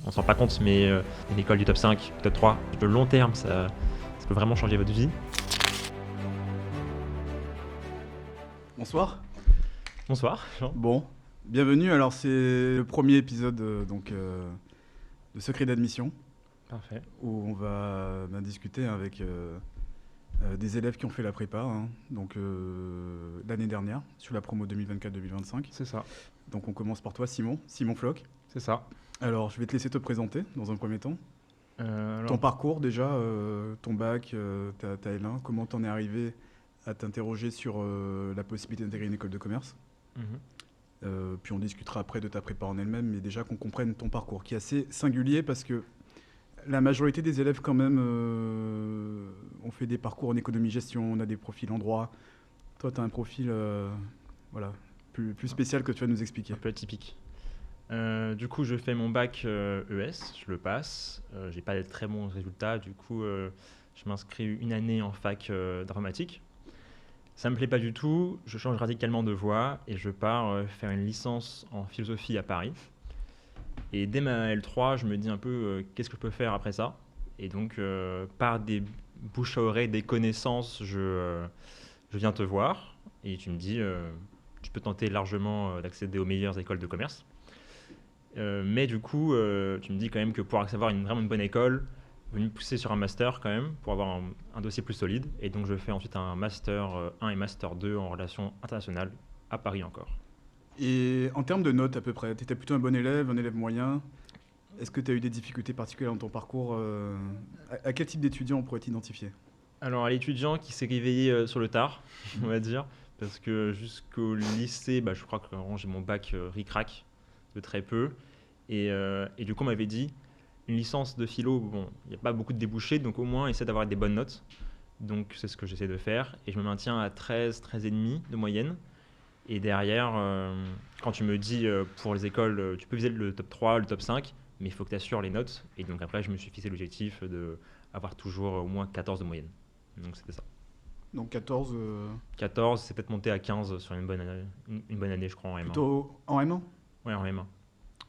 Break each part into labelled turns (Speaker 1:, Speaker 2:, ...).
Speaker 1: on s'en rend pas compte, mais une école du top 5, top 3, de long terme, ça peut vraiment changer votre vie.
Speaker 2: Bonsoir.
Speaker 1: Bonsoir, Jean.
Speaker 2: Bon, bienvenue. Alors c'est le premier épisode de Secret d'admission
Speaker 1: Parfait.
Speaker 2: où on va discuter avec des élèves qui ont fait la prépa, l'année dernière sur la promo 2024-2025.
Speaker 1: C'est ça.
Speaker 2: Donc on commence par toi, Simon Floch.
Speaker 1: C'est ça.
Speaker 2: Alors je vais te laisser te présenter dans un premier temps.
Speaker 1: Alors...
Speaker 2: Ton parcours déjà, ton bac, ta L1, comment t'en es arrivé à t'interroger sur la possibilité d'intégrer une école de commerce. Puis on discutera après de ta prépa en elle-même, mais déjà qu'on comprenne ton parcours, qui est assez singulier parce que la majorité des élèves quand même ont fait des parcours en économie-gestion, on a des profils en droit. Toi, tu as un profil plus spécial que tu vas nous expliquer.
Speaker 1: Un peu atypique. Du coup, je fais mon bac ES, je le passe. J'ai pas de très bons résultats, du coup, je m'inscris une année en fac dramatique. Ça me plaît pas du tout, je change radicalement de voie et je pars faire une licence en philosophie à Paris. Et dès ma L3, je me dis un peu qu'est-ce que je peux faire après ça. Et donc, par des bouche à oreille, des connaissances, je viens te voir et tu me dis tu peux tenter largement d'accéder aux meilleures écoles de commerce. Mais du coup, tu me dis quand même que pour avoir vraiment une bonne école, il vaut mieux pousser sur un master quand même pour avoir un dossier plus solide. Et donc, je fais ensuite un master 1 et master 2 en relations internationales à Paris encore.
Speaker 2: Et en termes de notes à peu près, tu étais plutôt un bon élève, un élève moyen. Est-ce que tu as eu des difficultés particulières dans ton parcours à quel type d'étudiant on pourrait t'identifier?
Speaker 1: Alors, à l'étudiant qui s'est réveillé sur le tard, on va dire, parce que jusqu'au lycée, je crois que j'ai mon bac ric-rac de très peu. Et du coup, on m'avait dit, une licence de philo, bon, il n'y a pas beaucoup de débouchés, donc au moins, essaie d'avoir des bonnes notes. Donc, c'est ce que j'essaie de faire. Et je me maintiens à 13, 13,5 de moyenne. Et derrière, quand tu me dis pour les écoles, tu peux viser le top 3, le top 5, mais il faut que tu assures les notes. Et donc après, je me suis fixé l'objectif d'avoir toujours au moins 14 de moyenne. Donc c'était ça.
Speaker 2: Donc 14
Speaker 1: 14, c'est peut-être monté à 15 sur une bonne année, je crois, en M1.
Speaker 2: Plutôt en M1?
Speaker 1: Ouais, en M1.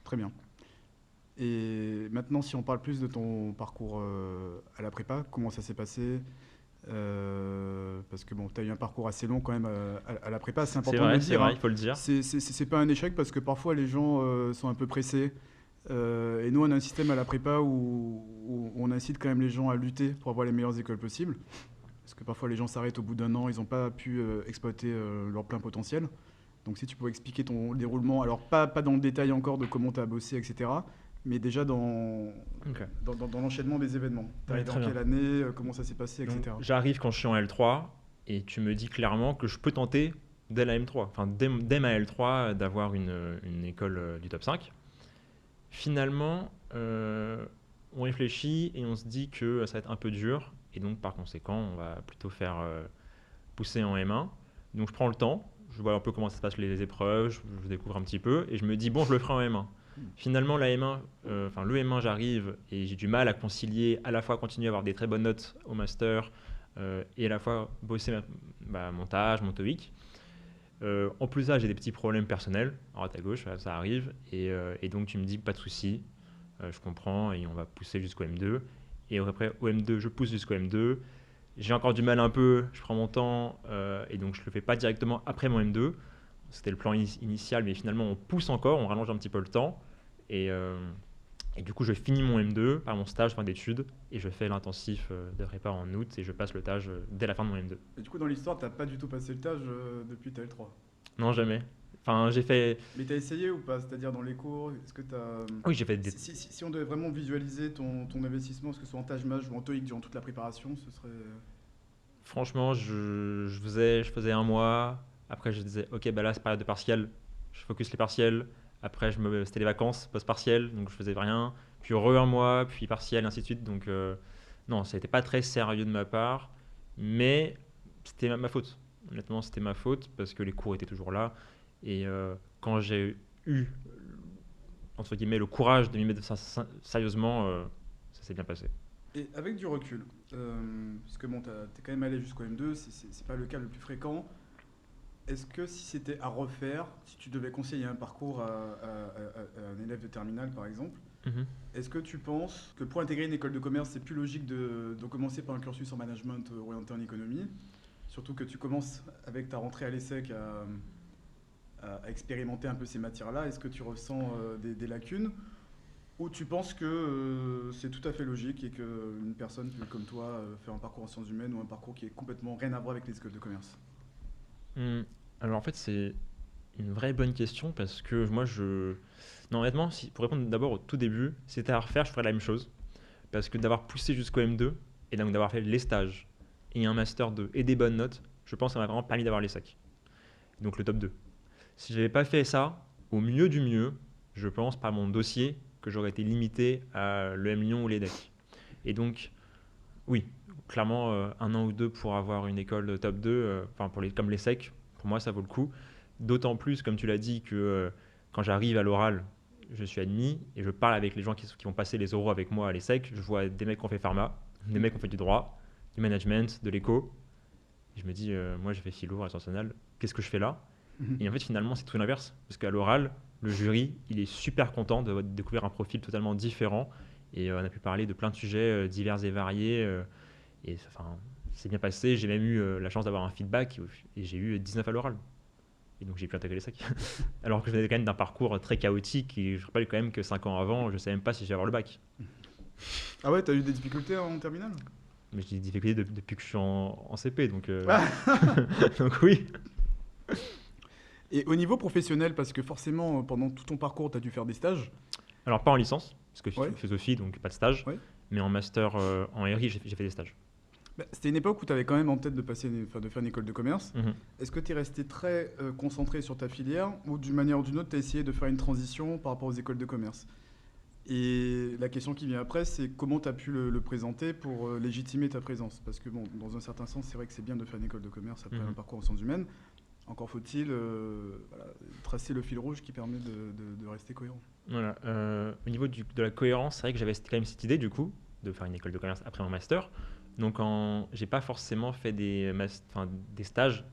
Speaker 2: Très bien. Et maintenant, si on parle plus de ton parcours à la prépa, comment ça s'est passé? Parce que bon, tu as eu un parcours assez long quand même à la prépa, c'est important de le dire.
Speaker 1: C'est vrai, il faut le dire.
Speaker 2: C'est pas un échec parce que parfois les gens sont un peu pressés. Et nous, on a un système à la prépa où on incite quand même les gens à lutter pour avoir les meilleures écoles possibles. Parce que parfois les gens s'arrêtent au bout d'un an, ils n'ont pas pu exploiter leur plein potentiel. Donc si tu pouvais expliquer ton déroulement, alors pas dans le détail encore de comment tu as bossé, etc., mais déjà dans l'enchaînement des événements. Tu arrives dans quelle année, comment ça s'est passé, etc.
Speaker 1: Donc, j'arrive quand je suis en L3 et tu me dis clairement que je peux tenter dès la M3, enfin dès ma L3 d'avoir une école du top 5. Finalement, on réfléchit et on se dit que ça va être un peu dur et donc par conséquent on va plutôt faire pousser en M1. Donc je prends le temps, je vois un peu comment ça se passe les épreuves, je découvre un petit peu et je me dis bon, je le ferai en M1. Finalement, le M1, j'arrive et j'ai du mal à concilier à la fois continuer à avoir des très bonnes notes au master et à la fois bosser montage, mon TOEIC. En plus, là, j'ai des petits problèmes personnels, à droite à gauche, ça arrive. Et donc, tu me dis pas de souci, je comprends et on va pousser jusqu'au M2. Et après, au M2, je pousse jusqu'au M2. J'ai encore du mal un peu, je prends mon temps et donc je le fais pas directement après mon M2. C'était le plan initial, mais finalement, on pousse encore, on rallonge un petit peu le temps. Et du coup, je finis mon M2 par mon stage fin d'études et je fais l'intensif de prépa en août et je passe le TAGE dès la fin de mon M2.
Speaker 2: Et du coup, dans l'histoire, tu n'as pas du tout passé le TAGE depuis ta L3?
Speaker 1: Non, jamais. Enfin, j'ai fait...
Speaker 2: Mais tu as essayé ou pas? C'est-à-dire dans les cours, est-ce que tu as...
Speaker 1: Oui, j'ai fait des...
Speaker 2: Si on devait vraiment visualiser ton investissement, est-ce que ce soit en TAGE MAJ ou en TOEIC durant toute la préparation, ce serait...
Speaker 1: Franchement, je faisais un mois. Après, je disais, ok, là, c'est période de partiel. Je focus les partiels. Après, c'était les vacances post-partiel, donc je faisais rien. Puis un mois, puis partiel, ainsi de suite. Donc, non, ça n'était pas très sérieux de ma part. Mais c'était ma faute. Honnêtement, c'était ma faute parce que les cours étaient toujours là. Et quand j'ai eu, entre guillemets, le courage de m'y mettre sérieusement, ça s'est bien passé.
Speaker 2: Et avec du recul, parce que bon, t'es quand même allé jusqu'au M2, c'est pas le cas le plus fréquent. Est-ce que si c'était à refaire, si tu devais conseiller un parcours à un élève de terminale par exemple,
Speaker 1: Mhm.
Speaker 2: Est-ce que tu penses que pour intégrer une école de commerce, c'est plus logique de commencer par un cursus en management orienté en économie? Surtout que tu commences avec ta rentrée à l'ESSEC à expérimenter un peu ces matières-là. Est-ce que tu ressens des lacunes? Ou tu penses que c'est tout à fait logique et qu'une personne peut, comme toi, faire un parcours en sciences humaines ou un parcours qui est complètement rien à voir avec les écoles de commerce?
Speaker 1: Hmm. Alors en fait, c'est une vraie bonne question parce que moi, Non, honnêtement, pour répondre d'abord au tout début, si c'était à refaire, je ferais la même chose. Parce que d'avoir poussé jusqu'au M2 et donc d'avoir fait les stages et un Master 2 et des bonnes notes, je pense que ça m'a vraiment permis d'avoir les sacs. Donc le top 2. Si j'avais pas fait ça, au mieux du mieux, je pense par mon dossier que j'aurais été limité à le M Lyon ou les DEC. Et donc, oui, clairement, un an ou deux pour avoir une école de top 2, comme les SEC, pour moi, ça vaut le coup. D'autant plus, comme tu l'as dit, que quand j'arrive à l'oral, je suis admis et je parle avec les gens qui vont passer les oraux avec moi à l'ESSEC. Je vois des mecs qui ont fait pharma, des mecs qui ont fait du droit, du management, de l'éco. Et je me dis, moi, j'ai fait philo, relations internationales, qu'est-ce que je fais là? Et en fait, finalement, c'est tout l'inverse. Parce qu'à l'oral, le jury, il est super content de découvrir un profil totalement différent. Et on a pu parler de plein de sujets divers et variés. Et enfin, c'est bien passé. J'ai même eu la chance d'avoir un feedback et j'ai eu 19 à l'oral. Et donc j'ai pu intégrer les sacs. Alors que je venais quand même d'un parcours très chaotique et je rappelle quand même que 5 ans avant, je ne savais même pas si j'allais avoir le bac.
Speaker 2: Ah ouais, t'as eu des difficultés en terminale?
Speaker 1: Mais j'ai des difficultés depuis que je suis en CP, donc,
Speaker 2: Ah.
Speaker 1: donc oui.
Speaker 2: Et au niveau professionnel, parce que forcément, pendant tout ton parcours, tu as dû faire des stages.
Speaker 1: Alors pas en licence, parce que
Speaker 2: Ouais,
Speaker 1: philosophie, donc pas de stage,
Speaker 2: ouais.
Speaker 1: mais en master en RI, j'ai fait des stages.
Speaker 2: Bah, c'était une époque où tu avais quand même en tête de, de faire une école de commerce.
Speaker 1: Mhm.
Speaker 2: Est-ce que tu es resté très concentré sur ta filière ou d'une manière ou d'une autre, tu as essayé de faire une transition par rapport aux écoles de commerce? Et la question qui vient après, c'est comment tu as pu le présenter pour légitimer ta présence? Parce que, bon, dans un certain sens, c'est vrai que c'est bien de faire une école de commerce après un parcours en sciences humaines. Encore faut-il voilà, tracer le fil rouge qui permet de rester cohérent.
Speaker 1: Voilà. Au niveau de la cohérence, c'est vrai que j'avais quand même cette idée du coup de faire une école de commerce après mon master. Donc j'ai pas forcément fait des stages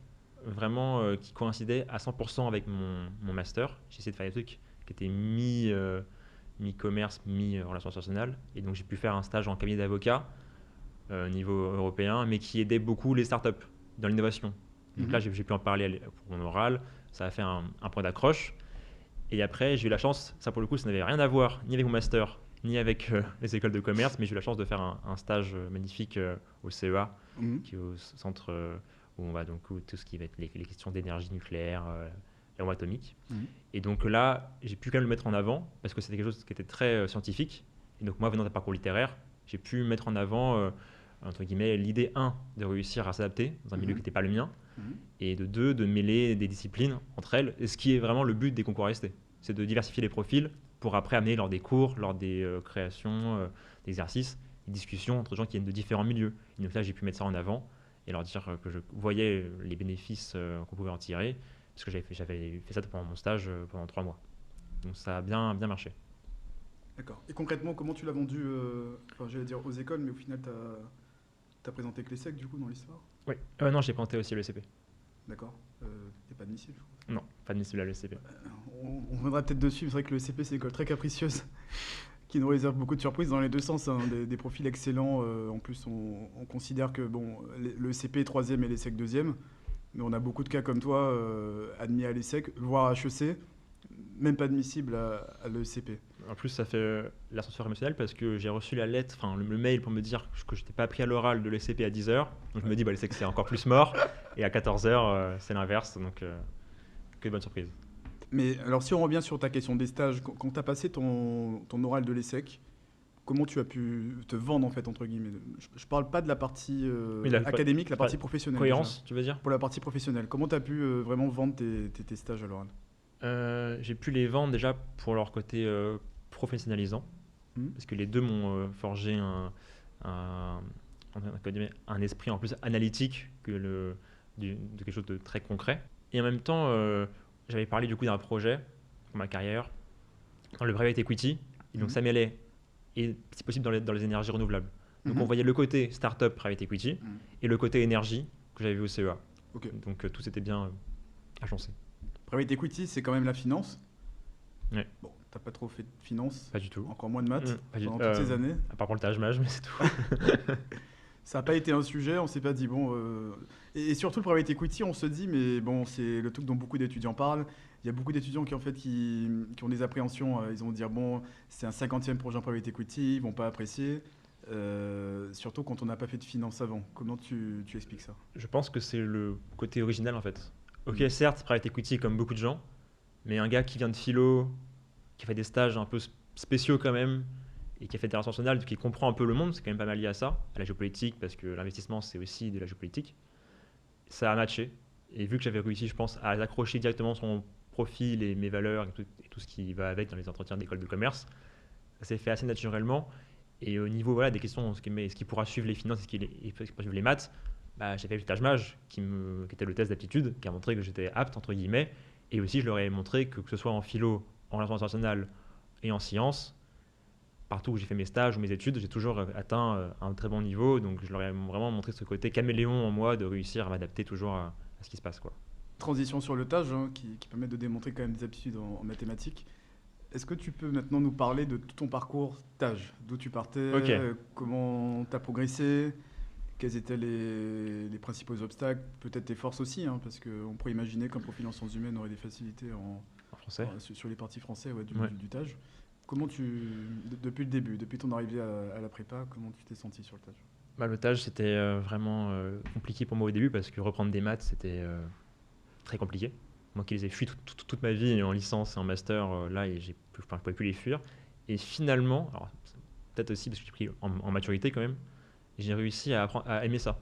Speaker 1: vraiment qui coïncidaient à 100% avec mon master. J'ai essayé de faire des trucs qui étaient mi-commerce, mi-relations internationales. Et donc j'ai pu faire un stage en cabinet d'avocat au niveau européen, mais qui aidait beaucoup les startups dans l'innovation. Donc là, j'ai pu en parler pour mon oral. Ça a fait un point d'accroche. Et après, j'ai eu la chance, ça pour le coup, ça n'avait rien à voir ni avec mon master, ni avec les écoles de commerce, mais j'ai eu la chance de faire un stage magnifique au CEA,
Speaker 2: Mhm.
Speaker 1: qui est au centre où on va donc où tout ce qui va être les questions d'énergie nucléaire, la bombe atomique.
Speaker 2: Mhm.
Speaker 1: Et donc là, j'ai pu quand même le mettre en avant parce que c'était quelque chose qui était très scientifique. Et donc moi, venant d'un parcours littéraire, j'ai pu mettre en avant, entre guillemets, l'idée, de réussir à s'adapter dans un milieu qui n'était pas le mien,
Speaker 2: Mhm.
Speaker 1: et de deux, de mêler des disciplines entre elles, et ce qui est vraiment le but des concours AST. C'est de diversifier les profils pour après amener lors des cours, lors des créations, d'exercices, des discussions entre gens qui viennent de différents milieux. Et donc là, j'ai pu mettre ça en avant et leur dire que je voyais les bénéfices qu'on pouvait en tirer, parce que j'avais fait ça pendant mon stage pendant 3 mois. Donc ça a bien, bien marché.
Speaker 2: D'accord. Et concrètement, comment tu l'as vendu, enfin, j'allais dire aux écoles, mais au final, tu as présenté que les secs, du coup, dans l'histoire?
Speaker 1: Oui. Non, j'ai présenté aussi le CP.
Speaker 2: D'accord. T'es pas admissible, je crois.
Speaker 1: Non, pas admissible à l'ECP.
Speaker 2: On reviendra peut-être dessus, mais c'est vrai que le CP, c'est une école très capricieuse, qui nous réserve beaucoup de surprises dans les deux sens, hein, des profils excellents. En plus, on considère que bon, le CP est troisième et l'ESSEC deuxième, mais on a beaucoup de cas comme toi, admis à l'ESSEC, voire à HEC, même pas admissible à l'ECP.
Speaker 1: En plus, ça fait l'ascenseur émotionnel parce que j'ai reçu la lettre, enfin le mail pour me dire que je n'étais pas pris à l'oral de l'ECP à 10h. Donc je me dis, c'est que c'est encore plus mort. Et à 14h, c'est l'inverse. Donc, que de bonne surprise.
Speaker 2: Mais alors, si on revient sur ta question des stages, quand tu as passé ton oral de l'ESSEC, comment tu as pu te vendre, en fait, entre guillemets? Je parle pas de la partie
Speaker 1: Oui,
Speaker 2: académique, la partie professionnelle.
Speaker 1: Cohérence,
Speaker 2: Déjà.
Speaker 1: tu veux dire?
Speaker 2: Pour la partie professionnelle, comment tu as pu vraiment vendre tes stages à l'oral?
Speaker 1: J'ai pu les vendre déjà pour leur côté professionnalisant. Parce que les deux m'ont forgé un esprit en plus analytique de quelque chose de très concret. Et en même temps, j'avais parlé du coup d'un projet pour ma carrière dans le private equity. Et donc ça m'allait, et si possible dans les énergies renouvelables. Donc on voyait le côté startup private equity et le côté énergie que j'avais vu au CEA.
Speaker 2: Okay.
Speaker 1: Donc tout s'était bien agencé.
Speaker 2: Private equity, c'est quand même la finance.
Speaker 1: Ouais.
Speaker 2: Bon, t'as pas trop fait de finance,
Speaker 1: Pas du tout.
Speaker 2: encore moins de maths
Speaker 1: Pas du
Speaker 2: pendant
Speaker 1: tout.
Speaker 2: toutes ces années.
Speaker 1: À part pour le Taj Mahal, mais c'est tout.
Speaker 2: Ça n'a pas été un sujet, on s'est pas dit, bon. Et surtout le private equity, on se dit, mais bon, c'est le truc dont beaucoup d'étudiants parlent. Il y a beaucoup d'étudiants qui ont des appréhensions. Ils vont dire, bon, c'est un 50e projet en private equity, ils vont pas apprécier. Surtout quand on n'a pas fait de finance avant. Comment tu expliques ça?
Speaker 1: Je pense que c'est le côté original en fait. Ok, certes, private equity comme beaucoup de gens, mais un gars qui vient de philo, qui fait des stages un peu spéciaux quand même, et qui a fait des relations internationales, qui comprend un peu le monde, c'est quand même pas mal lié à ça, à la géopolitique, parce que l'investissement c'est aussi de la géopolitique. Ça a matché, et vu que j'avais réussi, je pense, à accrocher directement son profil et mes valeurs et tout ce qui va avec dans les entretiens d'école de commerce, ça s'est fait assez naturellement. Et au niveau voilà, des questions, est-ce qu'il pourra suivre les finances, est-ce qu'il pourra suivre les maths, bah, j'ai fait le Taj Mahal qui était le test d'aptitude, qui a montré que j'étais apte, entre guillemets. Et aussi, je leur ai montré que ce soit en philo, en relations internationales et en sciences, partout où j'ai fait mes stages ou mes études, j'ai toujours atteint un très bon niveau. Donc, je leur ai vraiment montré ce côté caméléon en moi de réussir à m'adapter toujours à ce qui se passe, quoi.
Speaker 2: Transition sur le TAJ, hein, qui permet de démontrer quand même des aptitudes en mathématiques. Est-ce que tu peux maintenant nous parler de tout ton parcours TAJ? D'où tu partais,
Speaker 1: Ok.
Speaker 2: comment tu as progressé, quels étaient les principaux obstacles, peut-être tes forces aussi, hein, parce qu'on pourrait imaginer qu'un profil en sciences humaines aurait des facilités
Speaker 1: En français.
Speaker 2: sur les parties français
Speaker 1: Ouais.
Speaker 2: du TAJ. Comment depuis le début, depuis ton arrivée à la prépa, comment tu t'es senti sur le TAJ?
Speaker 1: Bah, le TAJ, c'était vraiment compliqué pour moi au début parce que reprendre des maths, c'était très compliqué. Moi qui les ai fui toute ma vie en licence et en master, là, et je ne pouvais plus les fuir. Et finalement, alors, peut-être aussi parce que j'ai pris en maturité quand même, j'ai réussi à aimer ça.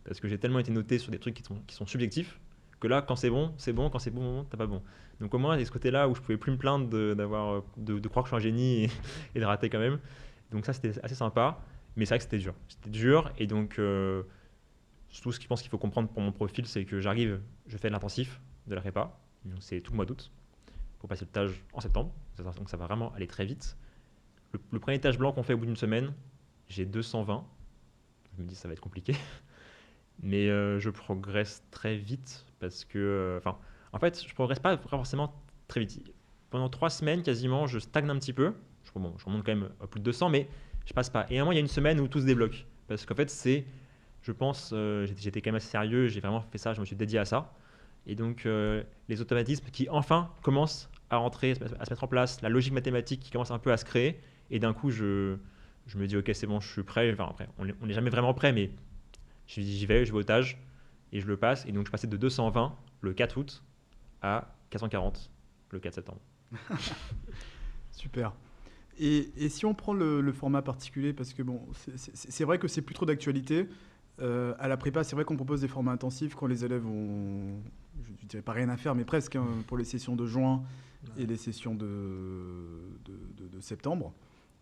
Speaker 1: Parce que j'ai tellement été noté sur des trucs qui sont subjectifs que là, quand c'est bon, quand c'est bon, t'as pas bon. Donc au moins, il y a ce côté-là où je pouvais plus me plaindre de croire que je suis un génie et de rater quand même. Donc ça, c'était assez sympa. Mais c'est vrai que c'était dur. C'était dur. Et donc, surtout ce que je pense qu'il faut comprendre pour mon profil, c'est que je fais l'intensif de la prépa. Donc c'est tout le mois d'août pour passer le stage en septembre. Donc ça va vraiment aller très vite. Le premier stage blanc qu'on fait au bout d'une semaine, j'ai 220. Je me dis ça va être compliqué. Mais je progresse très vite parce que... en fait, je progresse pas forcément très vite. Pendant 3 semaines, quasiment, je stagne un petit peu. Je remonte quand même à plus de 200, mais je passe pas. Et à un moment, il y a une semaine où tout se débloque. Parce qu'en fait, je pense, j'étais quand même assez sérieux, j'ai vraiment fait ça, je me suis dédié à ça. Et donc, les automatismes qui enfin commencent à rentrer, à se mettre en place, la logique mathématique qui commence un peu à se créer. Et d'un coup, je me dis, ok, c'est bon, je suis prêt. Enfin, après, on n'est jamais vraiment prêt, mais je vais au TAJ et je le passe. Et donc, je passais de 220 le 4 août à 440 le 4 septembre.
Speaker 2: Super. Et si on prend le format particulier, parce que bon, c'est vrai que c'est plus trop d'actualité. À la prépa, c'est vrai qu'on propose des formats intensifs quand les élèves ont, je ne dirais pas rien à faire, mais presque, hein, pour les sessions de juin et les sessions de septembre.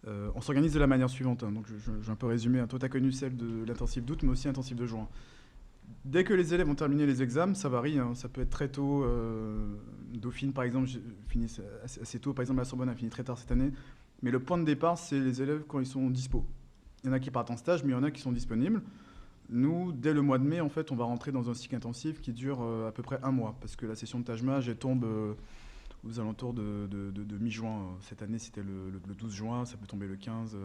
Speaker 2: On s'organise de la manière suivante, hein, donc je vais un peu résumer. Hein. Toi, tu as connu celle de l'intensif d'août, mais aussi l'intensif de juin. Dès que les élèves ont terminé les examens, ça varie. Hein. Ça peut être très tôt. Dauphine, par exemple, finit assez tôt. Par exemple, la Sorbonne a fini très tard cette année. Mais le point de départ, c'est les élèves quand ils sont dispo. Il y en a qui partent en stage, mais il y en a qui sont disponibles. Nous, dès le mois de mai, en fait, on va rentrer dans un cycle intensif qui dure à peu près un moa. Parce que la session de Taj Mahal, elle tombe aux alentours de mi-juin. Cette année, c'était le 12 juin, ça peut tomber le 15.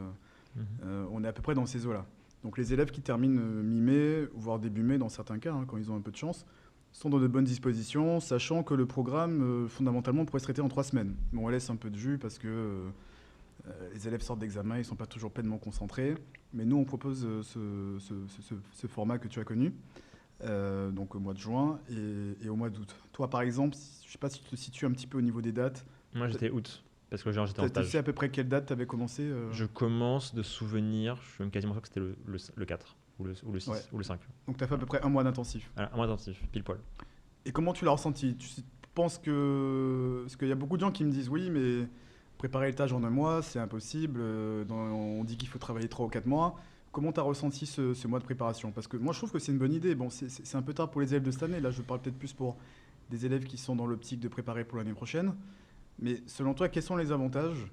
Speaker 2: On est à peu près dans ces eaux-là. Donc les élèves qui terminent mi-mai, voire début mai dans certains cas, hein, quand ils ont un peu de chance, sont dans de bonnes dispositions, sachant que le programme, fondamentalement, pourrait se traiter en 3 semaines. Bon, on laisse un peu de jus parce que les élèves sortent d'examen, ils ne sont pas toujours pleinement concentrés. Mais nous, on propose ce format que tu as connu, donc au mois de juin et au mois d'août. Toi, par exemple, je ne sais pas si tu te situes un petit peu au niveau des dates.
Speaker 1: Moi, j'étais août, parce que genre, j'étais en
Speaker 2: Tu sais
Speaker 1: stage.
Speaker 2: à peu près quelle date tu avais commencé
Speaker 1: Je commence de souvenir, je suis même quasiment sûr que c'était le 4 ou le 6
Speaker 2: Ouais.
Speaker 1: ou le 5.
Speaker 2: Donc tu as fait à peu près un mois d'intensif.
Speaker 1: Voilà, un mois intensif, pile poil.
Speaker 2: Et comment tu l'as ressenti? Tu penses que... Parce qu'il y a beaucoup de gens qui me disent oui, mais préparer le stage en un mois, c'est impossible. On dit qu'il faut travailler 3 ou 4 mois. Comment tu as ressenti ce mois de préparation? Parce que moi, je trouve que c'est une bonne idée. Bon, c'est un peu tard pour les élèves de cette année. Là, je parle peut-être plus pour des élèves qui sont dans l'optique de préparer pour l'année prochaine. Mais selon toi, quels sont les avantages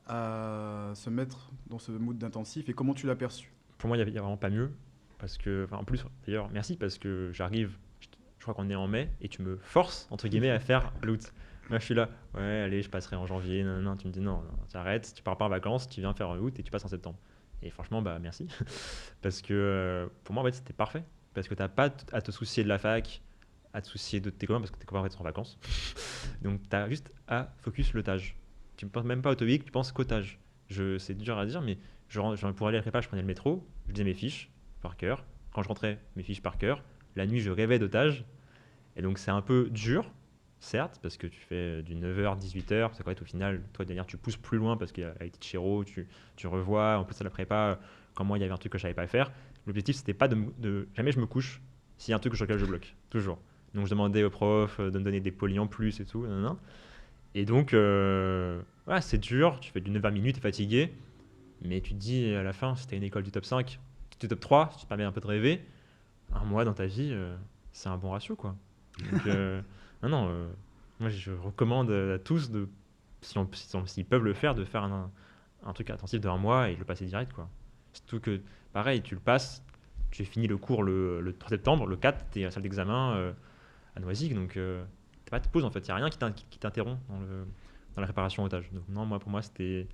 Speaker 2: à se mettre dans ce mood d'intensif et comment tu l'as perçu?
Speaker 1: Pour moi, il y a vraiment pas mieux. Parce que, en plus, d'ailleurs, merci parce que j'arrive, je crois qu'on est en mai, et tu me forces, entre guillemets, à faire l'août. Moi, je suis là, ouais, allez, je passerai en janvier. Non, non, non. Tu me dis non, non, tu arrêtes, tu pars pas en vacances, tu viens faire en août et tu passes en septembre. Et franchement, bah merci. Parce que pour moi, en fait, c'était parfait. Parce que t'as pas à te soucier de la fac, à te soucier de tes copains, parce que tes copains en fait, sont en vacances. Donc, tu as juste à focus le tage. Tu ne penses même pas au TOEIC, tu penses qu'au tage. C'est dur à dire, mais pour aller à la prépa, je prenais le métro, je lisais mes fiches par cœur. Quand je rentrais, mes fiches par cœur. La nuit, je rêvais de tage. Et donc, c'est un peu dur, certes, parce que tu fais du 9h, 18h. C'est correct, au final, toi, d'ailleurs, tu pousses plus loin parce qu'avec tes chéros, tu revois. En plus, à la prépa, quand moi, il y avait un truc que je savais pas faire. L'objectif, c'était pas jamais je me couche s'il y a un truc sur lequel je bloque. Toujours. Donc, je demandais au prof de me donner des polis en plus et tout. Nan, nan. Et donc, ouais, c'est dur. Tu fais du 9h minutes, tu es fatigué. Mais tu te dis, à la fin, si tu une école du top 5, du top 3, si tu te permets un peu de rêver, un mois dans ta vie, c'est un bon ratio, quoi. Donc, non, non, moi je recommande à tous, s'ils peuvent le faire, de faire un truc intensif de un mois et de le passer direct, quoi. Surtout que, pareil, tu le passes, tu finis le cours le 3 septembre, le 4, tu es à la salle d'examen à Noisy, donc t'as pas de pause en fait, il n'y a rien qui t'interrompt dans la préparation au stage. Donc, non, pour moi, c'était.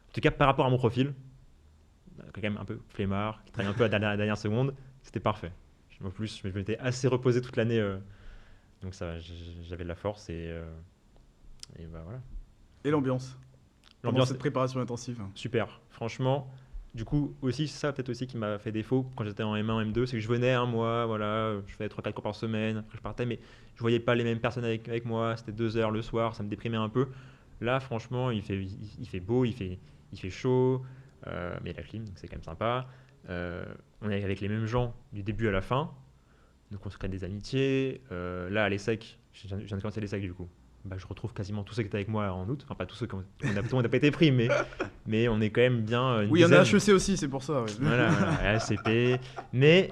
Speaker 1: En tout cas, par rapport à mon profil, quand même un peu flemmard, qui travaille un peu à la dernière seconde, c'était parfait. En plus, je m'étais assez reposé toute l'année, donc ça, j'avais de la force et bah voilà.
Speaker 2: Et l'ambiance? Pendant
Speaker 1: L'ambiance,
Speaker 2: cette préparation intensive?
Speaker 1: super. Franchement, du coup, aussi, c'est ça peut-être aussi qui m'a fait défaut quand j'étais en M1, M2, c'est que je venais un mois, voilà, je faisais 3-4 cours par semaine, après je partais, mais je voyais pas les mêmes personnes avec moi, c'était 2 heures le soir, ça me déprimait un peu. Là, franchement, il fait beau, il fait chaud, mais il y a la clim, donc c'est quand même sympa. On est avec les mêmes gens du début à la fin, donc on se crée des amitiés. Là, à l'ESSEC, je viens de commencer l'ESSEC du coup. Bah, je retrouve quasiment tous ceux qui étaient avec moi en août. Enfin, pas tous ceux qui on n'a pas été pris, mais on est quand même bien une
Speaker 2: Oui, il y en a
Speaker 1: dizaine.
Speaker 2: HEC aussi, c'est pour ça. Ouais.
Speaker 1: Voilà, LCP. Mais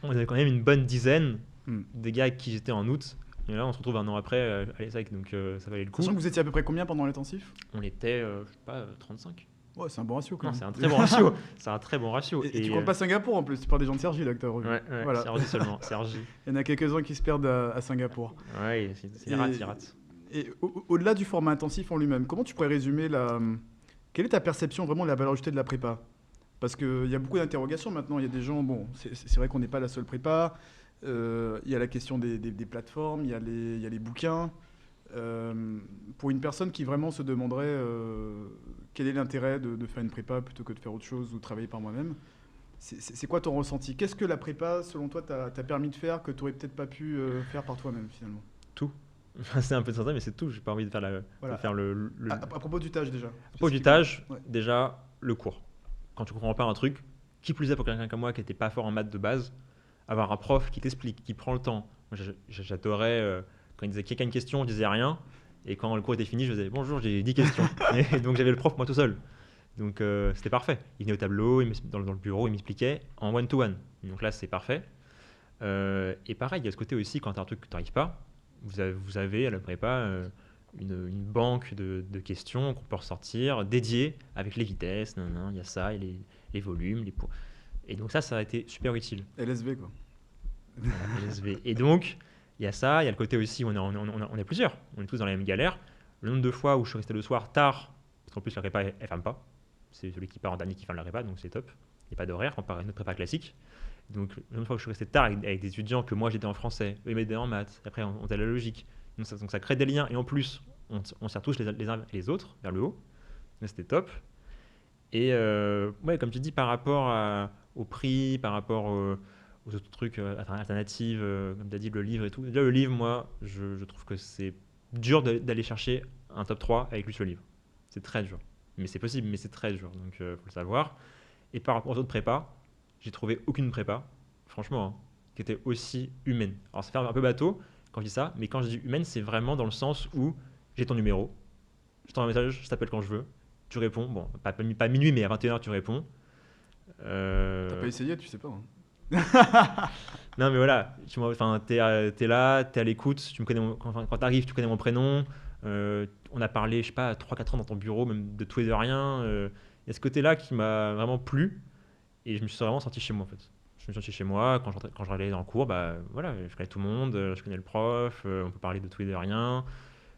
Speaker 1: on est quand même une bonne dizaine
Speaker 2: Hmm.
Speaker 1: des gars avec qui j'étais en août. Et là, on se retrouve un an après à l'ESSEC, donc ça valait le coup.
Speaker 2: Sachant que vous étiez à peu près combien pendant l'intensif?
Speaker 1: On était, je sais pas, 35.
Speaker 2: Ouais, c'est un bon ratio quand
Speaker 1: Non,
Speaker 2: même.
Speaker 1: c'est un très bon ratio. C'est un très bon ratio.
Speaker 2: Et tu comptes pas Singapour en plus, tu parles des gens de Sergi là que t'as revu.
Speaker 1: Ouais, ouais,
Speaker 2: Voilà.
Speaker 1: Sergi seulement. Sergi.
Speaker 2: Il y en a quelques-uns qui se perdent à Singapour.
Speaker 1: Ouais, c'est
Speaker 2: Et-
Speaker 1: rate, il rate.
Speaker 2: Et au-delà du format intensif en lui-même, comment tu pourrais résumer quelle est ta perception vraiment de la valeur ajoutée de la prépa? Parce qu'il y a beaucoup d'interrogations maintenant. Il y a des gens, bon, c'est vrai qu'on n'est pas la seule prépa. Il y a la question des plateformes, il y a les bouquins. Pour une personne qui vraiment se demanderait quel est l'intérêt de faire une prépa plutôt que de faire autre chose ou de travailler par moi-même, c'est quoi ton ressenti? Qu'est-ce que la prépa, selon toi, t'a permis de faire que tu n'aurais peut-être pas pu faire par toi-même finalement?
Speaker 1: Tout. C'est un peu de santé, mais c'est tout. J'ai pas envie de faire,
Speaker 2: Voilà.
Speaker 1: de faire
Speaker 2: À propos du tâche déjà.
Speaker 1: Pour du tâche,
Speaker 2: Ouais.
Speaker 1: déjà, le cours. Quand tu comprends pas un truc, qui plus est pour quelqu'un comme moi qui n'était pas fort en maths de base, avoir un prof qui t'explique, qui prend le temps. Moi, j'adorais quand il disait quelqu'un a une question, je disais rien. Et quand le cours était fini, je disais bonjour, j'ai 10 questions. Et donc j'avais le prof moi tout seul. Donc c'était parfait. Il venait au tableau, dans le bureau, il m'expliquait en one-to-one. Donc là, c'est parfait. Et pareil, il y a ce côté aussi, quand tu as un truc que tu n'arrives pas, vous avez à la prépa une banque de questions qu'on peut ressortir, dédiées avec les vitesses, il y a ça, et les volumes, les poids. Et donc ça a été super utile.
Speaker 2: LSV quoi.
Speaker 1: Voilà, LSV. Et donc, il y a ça, il y a le côté aussi où on est plusieurs, on est tous dans la même galère. Le nombre de fois où je suis resté le soir tard, parce qu'en plus la prépa, elle ferme pas. C'est celui qui part en dernier qui ferme la prépa, donc c'est top. Il n'y a pas d'horaire comparé à une autre prépa classique. Donc, le nombre de fois où je suis resté tard avec des étudiants que moi j'étais en français, eux ils m'aidaient en maths, après on était à la logique. Donc ça crée des liens, et en plus, on sert tous les uns les autres vers le haut. Donc c'était top. Et ouais, comme tu dis, par rapport au prix, par rapport aux autres trucs alternatives, comme tu as dit, le livre et tout. Déjà, le livre, moi, je trouve que c'est dur d'aller chercher un top 3 avec lui ce livre. C'est très dur. Mais c'est possible, mais c'est très dur, donc faut le savoir. Et par rapport aux autres prépas, j'ai trouvé aucune prépa, franchement, hein, qui était aussi humaine. Alors ça fait un peu bateau quand je dis ça, mais quand je dis humaine, c'est vraiment dans le sens où j'ai ton numéro, je t'envoie un message, je t'appelle quand je veux, tu réponds, bon, pas minuit, mais à 21h tu réponds.
Speaker 2: T'as pas essayé, tu sais pas. Hein.
Speaker 1: Non mais voilà, t'es là, t'es à l'écoute, tu me connais quand t'arrives, tu connais mon prénom, on a parlé, je sais pas, 3-4 ans dans ton bureau, même de tout et de rien. Il y a ce côté-là qui m'a vraiment plu et je me suis vraiment senti chez moi en fait. Je me suis senti chez moi, quand je allais dans le cours, bah voilà, je connais tout le monde, je connais le prof, on peut parler de tout et de rien.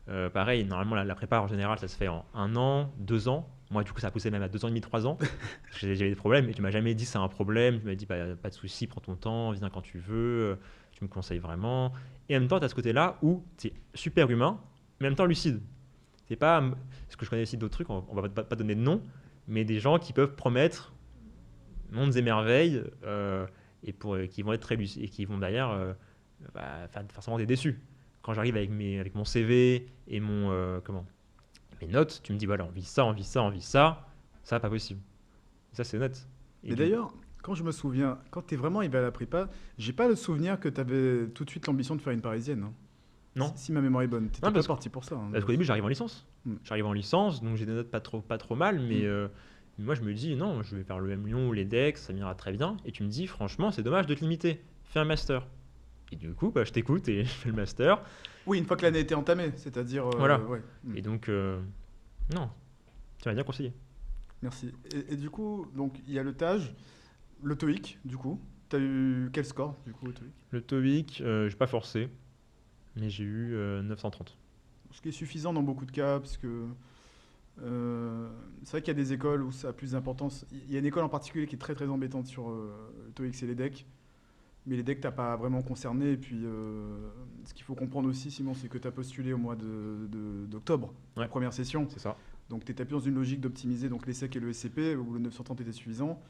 Speaker 1: Pareil, normalement, la prépa en général, ça se fait en 1 an, 2 ans. Moi, du coup, ça a poussé même à 2 ans et demi, 3 ans. Parce que j'avais des problèmes, et tu m'as jamais dit c'est un problème. Tu m'as dit bah, pas de souci, prends ton temps, viens quand tu veux. Tu me conseilles vraiment. Et en même temps, tu as ce côté-là où tu es super humain, mais en même temps lucide. C'est pas. Parce que je connais aussi d'autres trucs, on va pas donner de nom, mais des gens qui peuvent promettre mondes et merveilles qui vont être très lucides et qui vont d'ailleurs forcément être déçus. Quand j'arrive avec mon CV et mes notes, tu me dis voilà, on vit ça, on vit ça, on vit ça, ça, pas possible. Ça, c'est net.
Speaker 2: Et d'ailleurs, quand je me souviens, quand tu es vraiment arrivé à la prépa, j'ai pas le souvenir que tu avais tout de suite l'ambition de faire une parisienne. Hein.
Speaker 1: Non.
Speaker 2: Si ma mémoire est bonne, tu
Speaker 1: Non,
Speaker 2: n'étais pas parti pour ça. Hein.
Speaker 1: Parce qu'au début, j'arrive en licence.
Speaker 2: Mm.
Speaker 1: J'arrive en licence, donc j'ai des notes pas trop mal, mais moi, je me dis non, je vais faire le M Lyon ou les DEX, ça m'ira très bien. Et tu me dis franchement, c'est dommage de te limiter. Fais un master. Et du coup, je t'écoute et je fais le master.
Speaker 2: Oui, une fois que l'année était entamée, c'est-à-dire.
Speaker 1: Voilà.
Speaker 2: Ouais.
Speaker 1: Et donc, non, tu m'as bien conseillé.
Speaker 2: Merci. Et du coup, donc il y a le TAJ, le TOEIC, du coup. Tu as eu quel score, du coup, au TOEIC?
Speaker 1: Le TOEIC, j'ai pas forcé, mais j'ai eu 930.
Speaker 2: Ce qui est suffisant dans beaucoup de cas, parce que c'est vrai qu'il y a des écoles où ça a plus d'importance. Il y a une école en particulier qui est très très embêtante sur le TOEIC, c'est les DEC. Mais les DEC, t'as pas vraiment concerné. Et puis, ce qu'il faut comprendre aussi, Simon, c'est que tu as postulé au mois d'octobre, la première session.
Speaker 1: C'est ça.
Speaker 2: Donc, tu étais plus dans une logique d'optimiser donc l'ESSEC et le SCP, où le 930 était suffisant.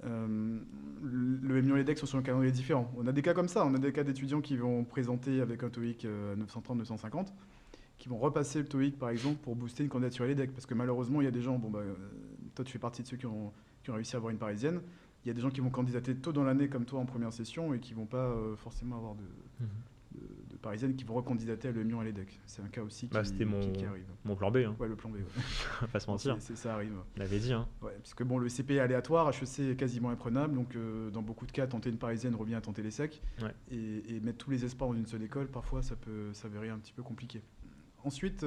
Speaker 2: Le M Lyon et les DEC sont sur un calendrier différent. On a des cas comme ça. On a des cas d'étudiants qui vont présenter avec un TOEIC 930, 950, qui vont repasser le TOEIC, par exemple, pour booster une candidature à l'EDEC. Parce que malheureusement, il y a des gens, toi, tu fais partie de ceux qui ont réussi à avoir une parisienne. Il y a des gens qui vont candidater tôt dans l'année, comme toi, en première session, et qui ne vont pas forcément avoir de parisienne, qui vont recandidater à l'EM Lyon à l'EDEC. C'est un cas aussi qui arrive.
Speaker 1: Mon plan B. Hein.
Speaker 2: Ouais, le plan B. Ouais.
Speaker 1: Pas se mentir.
Speaker 2: Ça arrive.
Speaker 1: On l'avait dit. Hein.
Speaker 2: Ouais, parce que le CP est aléatoire, HEC est quasiment imprenable, donc dans beaucoup de cas, tenter une parisienne revient à tenter l'ESSEC.
Speaker 1: Ouais.
Speaker 2: Et mettre tous les espoirs dans une seule école, parfois, ça peut s'avérer un petit peu compliqué. Ensuite,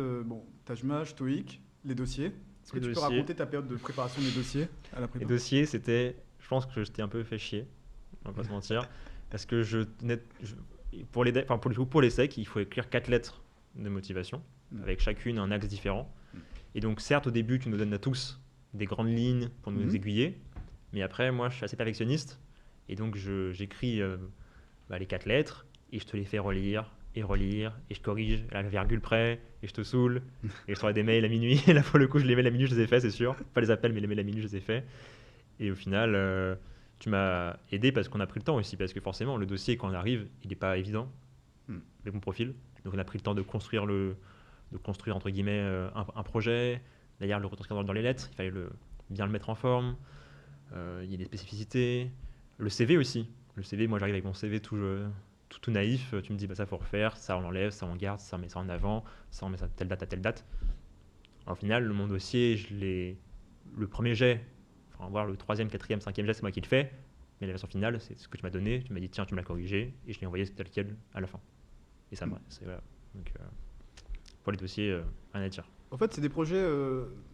Speaker 2: TAJMAJ, TOEIC, les dossiers. Est-ce que tu peux raconter ta période de préparation des dossiers à la prépa?
Speaker 1: Les dossiers, je pense que je t'ai un peu fait chier, on va pas se mentir, parce que pour les SEC, il faut écrire 4 lettres de motivation, avec chacune un axe différent. Et donc certes, au début, tu nous donnes à tous des grandes lignes pour nous aiguiller, mais après, moi, je suis assez perfectionniste, et donc j'écris les 4 lettres, et je te les fais relire, et je corrige à la virgule près, et je te saoule, et je t'envoie des mails à minuit. Et là, pour le coup, je les mails à minuit, je les ai faits, c'est sûr. Pas les appels, mais les mails à minuit, je les ai faits. Et au final, tu m'as aidé parce qu'on a pris le temps aussi, parce que forcément, le dossier, quand on arrive, il n'est pas évident, le bon profil. Donc, on a pris le temps de construire, entre guillemets, un projet. D'ailleurs, le retranscrire dans les lettres, il fallait bien le mettre en forme. Il y a des spécificités. Le CV aussi. Le CV, moi, j'arrive avec mon CV tout naïf, tu me dis ça faut refaire, ça on enlève, ça on garde, ça on met ça en avant, ça on met ça de telle date à telle date. Au final, mon dossier, le premier jet, voir le 3e, 4e, 5e jet, c'est moi qui le fais, mais la version finale, c'est ce que tu m'as donné, tu m'as dit tiens, tu me l'as corrigé, et je l'ai envoyé tel quel à la fin. Et ça, voilà. Donc, pour les dossiers, rien à dire.
Speaker 2: En fait, c'est des projets,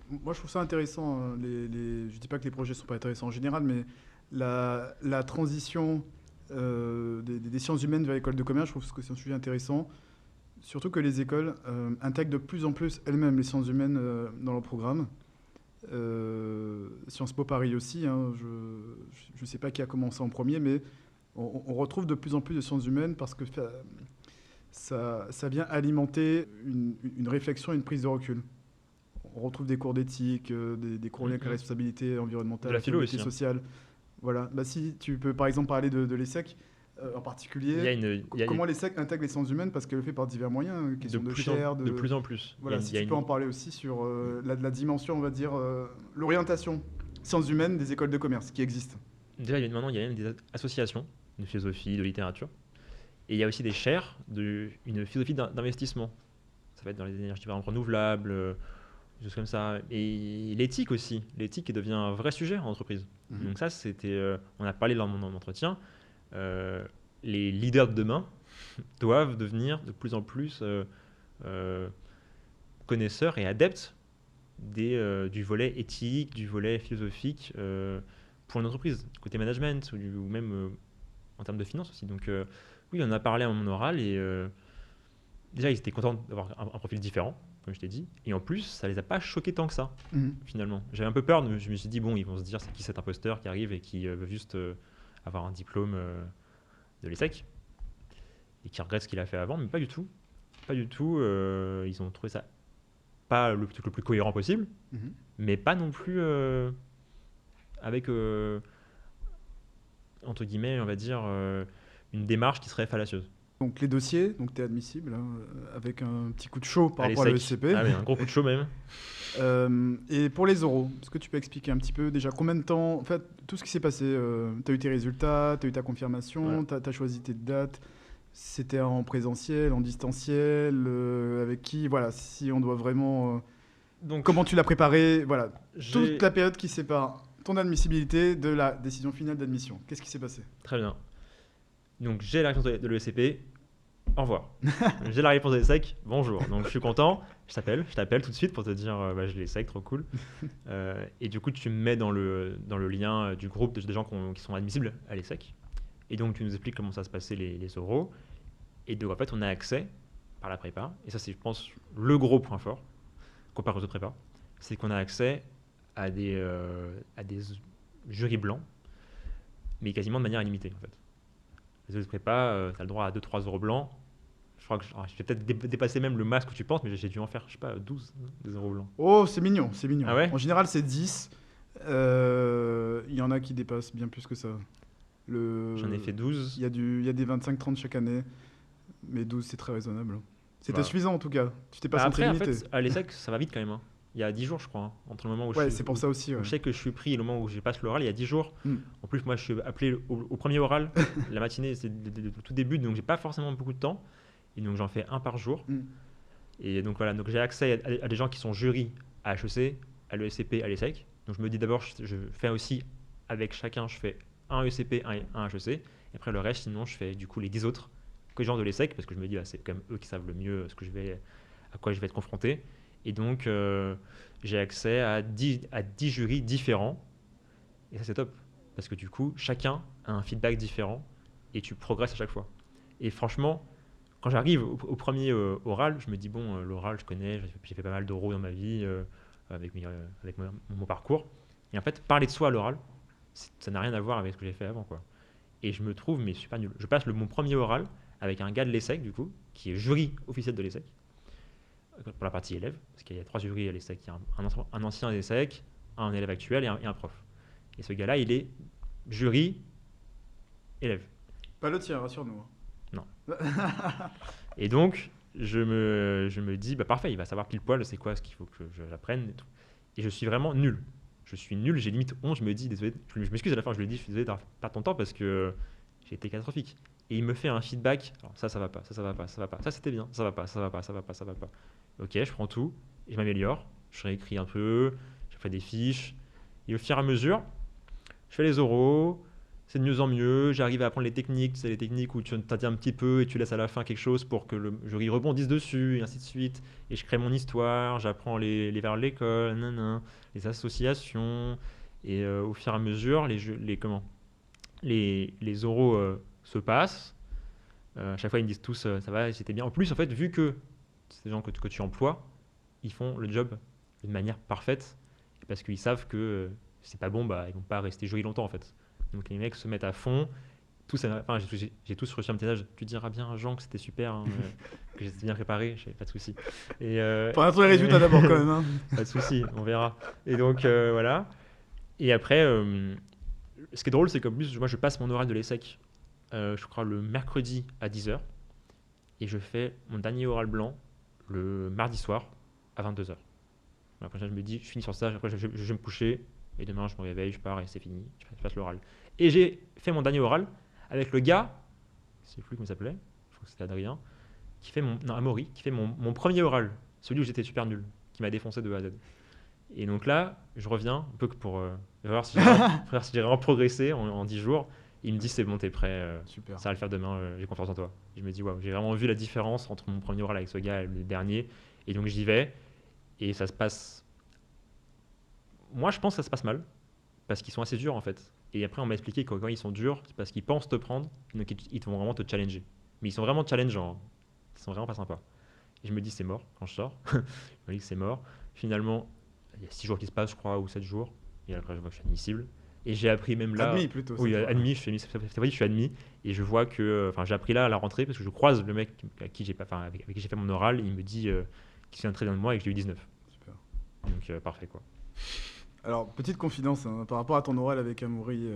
Speaker 2: moi je trouve ça intéressant, hein, je dis pas que les projets sont pas intéressants en général, mais la transition des sciences humaines vers l'école de commerce, je trouve que c'est un sujet intéressant. Surtout que les écoles intègrent de plus en plus elles-mêmes les sciences humaines dans leur programme. Sciences Po Paris aussi, hein, je ne sais pas qui a commencé en premier, mais on retrouve de plus en plus de sciences humaines parce que ça vient alimenter une réflexion et une prise de recul. On retrouve des cours d'éthique, des cours liés avec la responsabilité environnementale,
Speaker 1: la responsabilité
Speaker 2: sociale. Voilà. Si tu peux par exemple parler de l'ESSEC en particulier, comment l'ESSEC intègre les sciences humaines, parce qu'elle le fait par divers moyens, question de chair,
Speaker 1: de plus en plus.
Speaker 2: Voilà, si tu peux en parler aussi sur la dimension, on va dire, l'orientation sciences humaines des écoles de commerce qui existent.
Speaker 1: Déjà, maintenant, il y a même des associations de philosophie, de littérature, et il y a aussi des chaires une philosophie d'investissement. Ça va être dans les énergies renouvelables, des choses comme ça. Et l'éthique aussi. L'éthique qui devient un vrai sujet en entreprise. Donc ça, on a parlé dans mon entretien, les leaders de demain doivent devenir de plus en plus connaisseurs et adeptes du volet éthique, du volet philosophique pour une entreprise, côté management ou même en termes de finance aussi. Donc oui, on en a parlé à mon oral et déjà, ils étaient contents d'avoir un profil différent, comme je t'ai dit. Et en plus, ça les a pas choqués tant que ça,
Speaker 2: Mhm.
Speaker 1: finalement. J'avais un peu peur, je me suis dit, bon, ils vont se dire, c'est qui cet imposteur qui arrive et qui veut juste avoir un diplôme de l'ESSEC et qui regrette ce qu'il a fait avant, mais pas du tout. Pas du tout. Ils ont trouvé ça pas le truc le plus cohérent possible,
Speaker 2: Mhm.
Speaker 1: mais pas non plus avec, entre guillemets, on va dire, une démarche qui serait fallacieuse.
Speaker 2: Donc les dossiers, donc tu es admissible, hein, avec un petit coup de chaud par
Speaker 1: Allez,
Speaker 2: rapport à
Speaker 1: sec.
Speaker 2: l'ESCP.
Speaker 1: Ah oui, un gros coup de chaud même.
Speaker 2: Et pour les oraux, est-ce que tu peux expliquer un petit peu déjà combien de temps, en fait, tout ce qui s'est passé, tu as eu tes résultats, tu as eu ta confirmation,
Speaker 1: Voilà.
Speaker 2: tu as choisi tes dates, c'était en présentiel, en distanciel, avec qui, voilà, si on doit vraiment...
Speaker 1: Donc,
Speaker 2: comment tu l'as préparé, voilà,
Speaker 1: j'ai...
Speaker 2: toute la période qui sépare ton admissibilité de la décision finale d'admission. Qu'est-ce qui s'est passé?
Speaker 1: Très bien. Donc, j'ai la réponse de l'ESCP. Au revoir. J'ai la réponse de l'ESSEC. Bonjour. Donc, je suis content. Je t'appelle tout de suite pour te dire bah, je l'ai l'ESSEC, trop cool. Et du coup, tu me mets dans le lien du groupe des gens qui sont admissibles à l'ESSEC. Et donc, tu nous expliques comment ça se passait les oraux. Et donc, en fait, on a accès par la prépa. Et ça, c'est, je pense, le gros point fort, comparé aux autres prépas. C'est qu'on a accès à des jurys blancs, mais quasiment de manière illimitée, en fait. Les autres prépas, tu as le droit à 2-3 euros blancs. Je crois que je vais peut-être dépasser même le masque que tu penses, mais j'ai dû en faire, je sais pas, 12 des euros blancs.
Speaker 2: Oh, c'est mignon, c'est mignon.
Speaker 1: Ah ouais?
Speaker 2: En général, c'est 10. Il y en a qui dépassent bien plus que ça.
Speaker 1: J'en ai fait
Speaker 2: Il
Speaker 1: 12.
Speaker 2: il y a des 25-30 chaque année, mais 12, c'est très raisonnable. C'était
Speaker 1: Bah,
Speaker 2: suffisant en tout cas. Tu t'es pas
Speaker 1: bah
Speaker 2: senti
Speaker 1: après, en
Speaker 2: limité.
Speaker 1: fait, à l'ESSEC, ça va vite quand même, hein. Il y a 10 jours, je crois, hein, entre le moment où
Speaker 2: Ouais, c'est pour ça aussi.
Speaker 1: où
Speaker 2: Ouais.
Speaker 1: je sais que je suis pris et le moment où je passe l'oral, il y a 10 jours.
Speaker 2: Hmm.
Speaker 1: En plus, moi, je suis appelé au premier oral. La matinée, c'est le tout début, donc j'ai pas forcément beaucoup de temps. Et donc, j'en fais un par jour.
Speaker 2: Hmm.
Speaker 1: Et donc, voilà, donc j'ai accès à des gens qui sont jurys à HEC, à l'ESCP, à l'ESSEC. Donc, je me dis d'abord, je fais aussi avec chacun, je fais un ESCP, un HEC. Et après, le reste, sinon, je fais du coup les 10 autres que les gens de l'ESSEC, parce que je me dis, bah, c'est quand même eux qui savent le mieux à quoi je vais être confronté. Et donc, j'ai accès à 10 jurys différents. Et ça, c'est top. Parce que du coup, chacun a un feedback différent et tu progresses à chaque fois. Et franchement, quand j'arrive au premier oral, je me dis, bon, l'oral, je connais, j'ai fait pas mal d'oraux dans ma vie avec mon parcours. Et en fait, parler de soi à l'oral, ça n'a rien à voir avec ce que j'ai fait avant, quoi. Et je me trouve, mais super nul. Je passe mon premier oral avec un gars de l'ESSEC, du coup, qui est jury officiel de l'ESSEC, pour la partie élève, parce qu'il y a 3 jurys à l'ESSEC. Il y a un ancien à l'ESSEC, un élève actuel et un prof. Et ce gars-là, il est jury élève.
Speaker 2: Pas le tien, rassure-nous.
Speaker 1: Non. Et donc, je me dis, bah parfait, il va savoir pile poil c'est quoi ce qu'il faut que j'apprenne et tout. Et je suis vraiment nul. Je suis nul, j'ai limite honte, je me dis, désolé, je m'excuse à la fin, je lui dis, je suis désolé d'avoir perdu ton temps parce que j'ai été catastrophique. Et il me fait un feedback, alors ça va pas, ça va pas, ça va pas, ça c'était bien, ça va pas, ça va pas, ça va pas, ça va pas. Ok, je prends tout, et je m'améliore, je réécris un peu, je fais des fiches, et au fur et à mesure, je fais les oraux, c'est de mieux en mieux, j'arrive à apprendre les techniques, c'est les techniques où tu t'indies un petit peu et tu laisses à la fin quelque chose pour que le jury rebondisse dessus, et ainsi de suite. Et je crée mon histoire, j'apprends les vers de l'école, les associations, et au fur et à mesure, les oraux se passent. À chaque fois, ils me disent tous ça va, c'était bien. En plus, en fait, vu que ces gens que tu emploies, ils font le job d'une manière parfaite parce qu'ils savent que c'est pas bon, bah, ils vont pas rester jury longtemps en fait. Donc les mecs se mettent à fond. Enfin, j'ai tous reçu un petit message. Tu diras bien à Jean que c'était super, hein, que j'étais bien préparé, j'avais pas de souci. Et
Speaker 2: Pour attendre les résultats d'abord quand même. Hein.
Speaker 1: pas de souci, on verra. Et donc voilà. Et après, ce qui est drôle, c'est qu'en plus, moi, je passe mon oral de l'ESSEC, je crois le mercredi à 10h, et je fais mon dernier oral blanc le mardi soir à 22h. Après, je me dis, je finis sur ça, après, je vais me coucher, et demain, je me réveille, je pars, et c'est fini, je passe l'oral. Et j'ai fait mon dernier oral avec le gars, je ne sais plus comment il s'appelait, je crois que c'était Adrien, Amaury, qui fait mon premier oral, celui où j'étais super nul, qui m'a défoncé de A à Z. Et donc là, je reviens un peu que pour voir si j'ai vraiment progressé en 10 jours. Il me dit c'est bon, t'es prêt,
Speaker 2: Super.
Speaker 1: ça va le faire demain, j'ai confiance en toi. Et je me dis waouh, j'ai vraiment vu la différence entre mon premier oral avec ce gars et le dernier. Et donc j'y vais et ça se passe. Moi je pense que ça se passe mal parce qu'ils sont assez durs en fait. Et après on m'a expliqué que quand ils sont durs, c'est parce qu'ils pensent te prendre, donc ils vont vraiment te challenger. Mais ils sont vraiment challengeants, hein. Ils sont vraiment pas sympas. Et je me dis c'est mort quand je sors. Je me dis que c'est mort. Finalement, il y a 6 jours qui se passent, je crois, ou 7 jours. Et après, je vois que je suis admissible. Et j'ai appris même là.
Speaker 2: Admis plutôt.
Speaker 1: Oui,
Speaker 2: cette fois.
Speaker 1: admis, cette fois, je suis admis. Et je vois que. Enfin, j'ai appris là à la rentrée parce que je croise le mec avec qui j'ai fait mon oral. Il me dit qu'il se souvient très bien de moi et que j'ai eu 19.
Speaker 2: Super.
Speaker 1: Donc, parfait quoi.
Speaker 2: Alors, petite confidence hein, par rapport à ton oral avec Amaury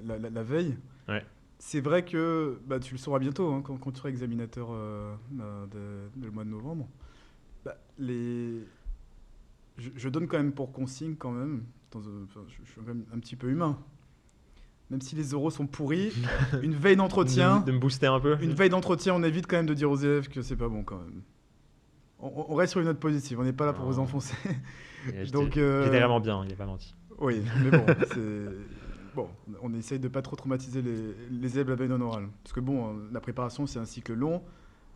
Speaker 2: la veille.
Speaker 1: Ouais.
Speaker 2: C'est vrai que bah, tu le sauras bientôt hein, quand tu seras examinateur le mois de novembre. Bah, je donne quand même pour consigne quand même. Je suis quand même un petit peu humain. Même si les oraux sont pourris, une veille d'entretien.
Speaker 1: De me booster un peu.
Speaker 2: Une veille d'entretien, on évite quand même de dire aux élèves que c'est pas bon quand même. On reste sur une note positive, on n'est pas là pour vous enfoncer.
Speaker 1: Donc, j'étais vraiment bien, il n'est pas menti.
Speaker 2: Oui, mais bon, bon, on essaye de pas trop traumatiser les élèves la veille non orale. Parce que bon, la préparation, c'est un cycle long.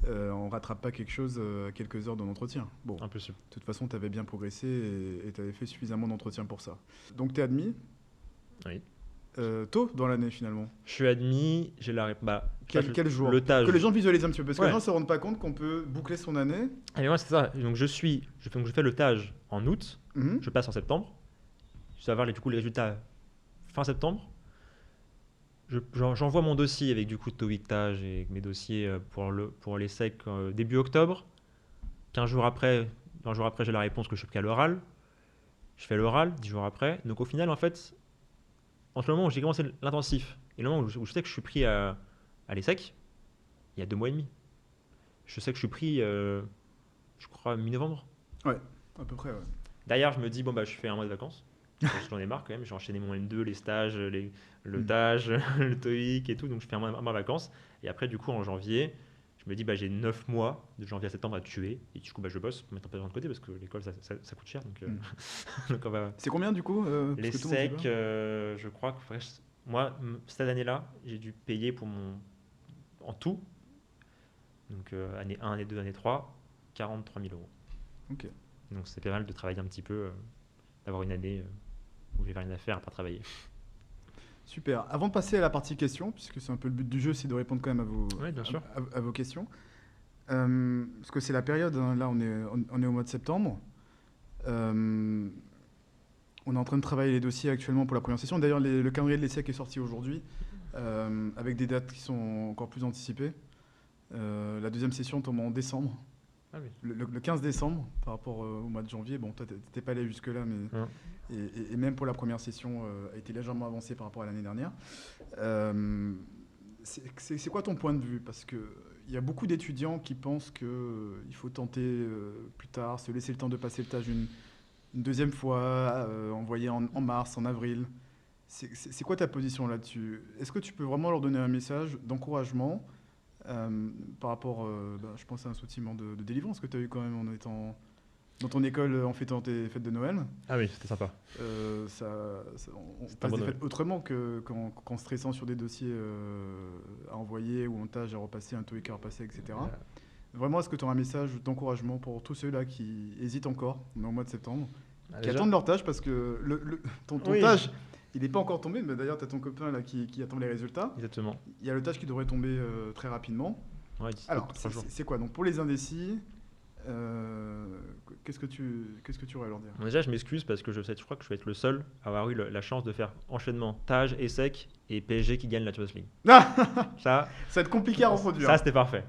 Speaker 2: On rattrape pas quelque chose à quelques heures de l'entretien. Bon,
Speaker 1: Impossible.
Speaker 2: de toute façon, tu avais bien progressé et tu avais fait suffisamment d'entretien pour ça. Donc, tu es admis.
Speaker 1: Oui.
Speaker 2: Tôt dans l'année finalement.
Speaker 1: Je suis admis, j'ai la réponse.
Speaker 2: Quel jour?
Speaker 1: Le TAGE.
Speaker 2: Que les gens visualisent un petit peu, parce que
Speaker 1: Ouais.
Speaker 2: les gens se rendent pas compte qu'on peut boucler son année.
Speaker 1: Ah mais moi c'est ça. Donc je fais le TAGE en août,
Speaker 2: Mhm.
Speaker 1: je passe en septembre. Je dois avoir du coup les résultats fin septembre. J'envoie mon dossier avec du coup TOEIC TAGE et mes dossiers pour les SEC début octobre. 15 jours après j'ai la réponse que je suis pris à l'oral. Je fais l'oral 10 jours après. Donc au final en fait, entre le moment où j'ai commencé l'intensif et le moment où je sais que je suis pris à l'ESSEC, il y a 2 mois et demi. Je sais que je suis pris, je crois, mi-novembre.
Speaker 2: Ouais, à peu près, ouais.
Speaker 1: Derrière, je me dis, bon, bah, je fais un mois de vacances. J'en ai marre quand même. J'ai enchaîné mon N2, les stages, le TAGE, le TOEIC et tout. Donc, je fais un mois de vacances. Et après, du coup, en janvier, je me dis, bah, j'ai 9 mois de janvier à septembre à tuer. Et du coup, bah, je bosse pour mettre un peu de côté parce que l'école, ça coûte cher. Donc, donc on va...
Speaker 2: C'est combien du coup
Speaker 1: Les
Speaker 2: parce que tout le monde
Speaker 1: SEC,
Speaker 2: sait pas.
Speaker 1: je crois que moi, cette année-là, j'ai dû payer en tout, donc année 1, année 2, année 3, 43 000 euros.
Speaker 2: Ok.
Speaker 1: Donc c'est pas mal de travailler un petit peu, d'avoir une année où j'ai rien à faire à part travailler.
Speaker 2: Super. Avant de passer à la partie questions, puisque c'est un peu le but du jeu, c'est de répondre quand même
Speaker 1: Ouais, bien sûr.
Speaker 2: à vos questions. Parce que c'est la période, hein, là on est au mois de septembre. On est en train de travailler les dossiers actuellement pour la première session. D'ailleurs, le calendrier de l'ESSEC est sorti aujourd'hui, avec des dates qui sont encore plus anticipées. La deuxième session tombe en décembre.
Speaker 1: Ah oui.
Speaker 2: Le 15 décembre par rapport au mois de janvier. Bon, toi, t'étais pas allé jusque-là, mais
Speaker 1: Non.
Speaker 2: et même pour la première session, a été légèrement avancée par rapport à l'année dernière. C'est quoi ton point de vue? Parce qu'il y a beaucoup d'étudiants qui pensent qu'il faut tenter plus tard, se laisser le temps de passer le TAGE une deuxième fois, envoyer en mars, en avril. C'est quoi ta position là-dessus? Est-ce que tu peux vraiment leur donner un message d'encouragement par rapport, je pense, à un sentiment de délivrance que tu as eu quand même en étant dans ton école en fêtant tes fêtes de Noël?
Speaker 1: Ah oui, c'était sympa.
Speaker 2: On
Speaker 1: C'était un
Speaker 2: passe
Speaker 1: bon
Speaker 2: des
Speaker 1: Noël.
Speaker 2: fêtes autrement qu'en stressant sur des dossiers à envoyer ou en tâche à repasser, un TOEIC à repasser, etc. Vraiment, est-ce que tu as un message d'encouragement pour tous ceux-là qui hésitent encore, on est au mois de septembre, qui
Speaker 1: Déjà,
Speaker 2: attendent leur tâche parce que ton
Speaker 1: Oui.
Speaker 2: tâche, il n'est pas encore tombé, mais d'ailleurs, tu as ton copain là qui attend les résultats.
Speaker 1: exactement.
Speaker 2: Il y a le tâche qui devrait tomber très rapidement.
Speaker 1: Ouais, d'ici
Speaker 2: Alors,
Speaker 1: 3 jours.
Speaker 2: c'est quoi? Donc, pour les indécis, qu'est-ce que tu aurais à leur dire?
Speaker 1: Bon, déjà, je m'excuse parce que je crois que je vais être le seul à avoir eu la chance de faire enchaînement TAGE, ESSEC et PSG qui gagne la Champions League. Ça,
Speaker 2: Ça va être compliqué à reproduire.
Speaker 1: ça c'était parfait.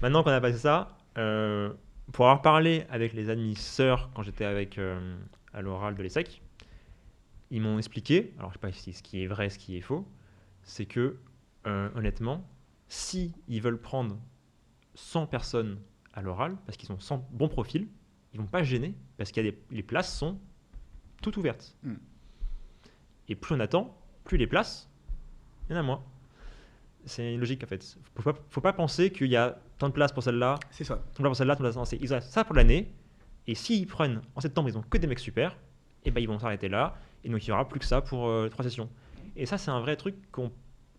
Speaker 1: Maintenant qu'on a passé ça, pour avoir parlé avec les admisseurs quand j'étais à l'oral de l'ESSEC, ils m'ont expliqué, alors je sais pas si ce qui est vrai, ce qui est faux, c'est que honnêtement, si ils veulent prendre 100 personnes à l'oral, parce qu'ils ont 100 bons profils, ils vont pas se gêner, parce qu'il y a les places sont toutes ouvertes.
Speaker 2: Mm.
Speaker 1: Et plus on attend, plus les places, il y en a moins. C'est une logique en fait. Faut pas penser qu'il y a tant de places pour celle-là,
Speaker 2: C'est ça.
Speaker 1: tant de places pour celle-là, tant de places pour celle-là. Ils ont ça pour l'année. Et s'ils prennent en septembre, ils ont que des mecs super, et ben ils vont s'arrêter là. Et donc il y aura plus que ça pour 3 sessions. Et ça, c'est un vrai truc qu'on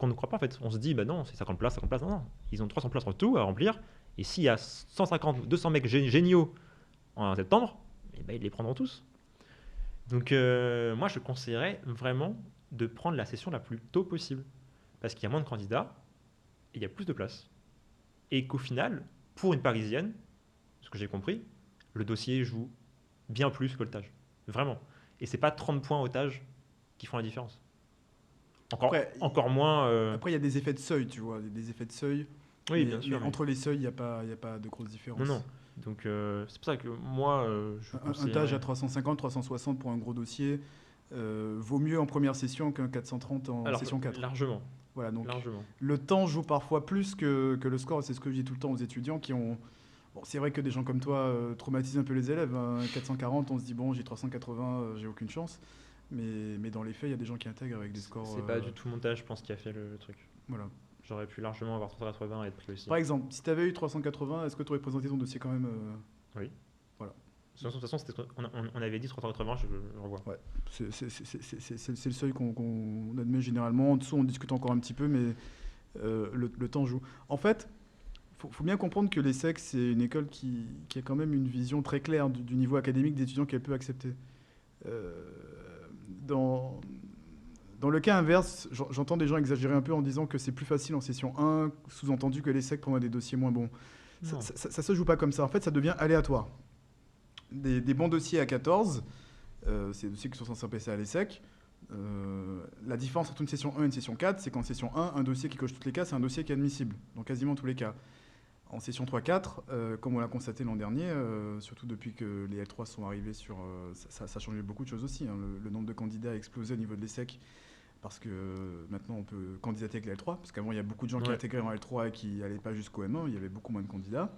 Speaker 1: ne croit pas en fait. On se dit, bah non, c'est 50 places, 50 places. Non, non. Ils ont 300 places en tout à remplir. Et s'il y a 150, 200 mecs géniaux en septembre, et ben ils les prendront tous. Donc moi, je conseillerais vraiment de prendre la session la plus tôt possible. Parce qu'il y a moins de candidats et il y a plus de places. Et qu'au final, pour une Parisienne, ce que j'ai compris, le dossier joue bien plus que le TAJ. Vraiment. Et c'est pas 30 points au TAJ qui font la différence. Encore moins.
Speaker 2: Après, il y a des effets de seuil, tu vois, des effets de seuil.
Speaker 1: Oui, bien sûr.
Speaker 2: Mais entre les seuils, il n'y a pas de grosses différences.
Speaker 1: Non. Donc, c'est pour ça que moi, je
Speaker 2: Un TAJ à 350, 360 pour un gros dossier vaut mieux en première session qu'un 430 en session 4.
Speaker 1: Largement.
Speaker 2: Voilà, donc
Speaker 1: Largement.
Speaker 2: le temps joue parfois plus que le score. C'est ce que je dis tout le temps aux étudiants qui ont. Bon, c'est vrai que des gens comme toi traumatisent un peu les élèves. 440, on se dit bon, j'ai 380, j'ai aucune chance. Mais dans les faits, il y a des gens qui intègrent avec des scores.
Speaker 1: C'est pas du tout mon TAJ, je pense, qui a fait le truc.
Speaker 2: Voilà.
Speaker 1: J'aurais pu largement avoir 380 et être pris aussi.
Speaker 2: Par exemple, si tu avais eu 380, est-ce que tu aurais présenté ton dossier quand même
Speaker 1: Oui.
Speaker 2: Voilà.
Speaker 1: De toute façon, on avait dit 380, je revois.
Speaker 2: Ouais. C'est le seuil qu'on admet généralement. En dessous, on discute encore un petit peu, mais le temps joue. En fait, faut bien comprendre que l'ESSEC, c'est une école qui a quand même une vision très claire du niveau académique d'étudiants qu'elle peut accepter. Dans le cas inverse, j'entends des gens exagérer un peu en disant que c'est plus facile en session 1, sous-entendu que l'ESSEC prend des dossiers moins bons. Ça se joue pas comme ça. En fait, ça devient aléatoire. Des bons dossiers à 14, c'est des dossiers qui sont censés passer à l'ESSEC. La différence entre une session 1 et une session 4, c'est qu'en session 1, un dossier qui coche toutes les cas, c'est un dossier qui est admissible, dans quasiment tous les cas. En session 3-4, comme on l'a constaté l'an dernier, surtout depuis que les L3 sont arrivés ça a changé beaucoup de choses aussi. Hein. Le nombre de candidats a explosé au niveau de l'ESSEC, parce que maintenant on peut candidater avec la L3, parce qu'avant il y a beaucoup de gens qui intégraient en L3 et qui n'allaient pas jusqu'au M1, il y avait beaucoup moins de candidats.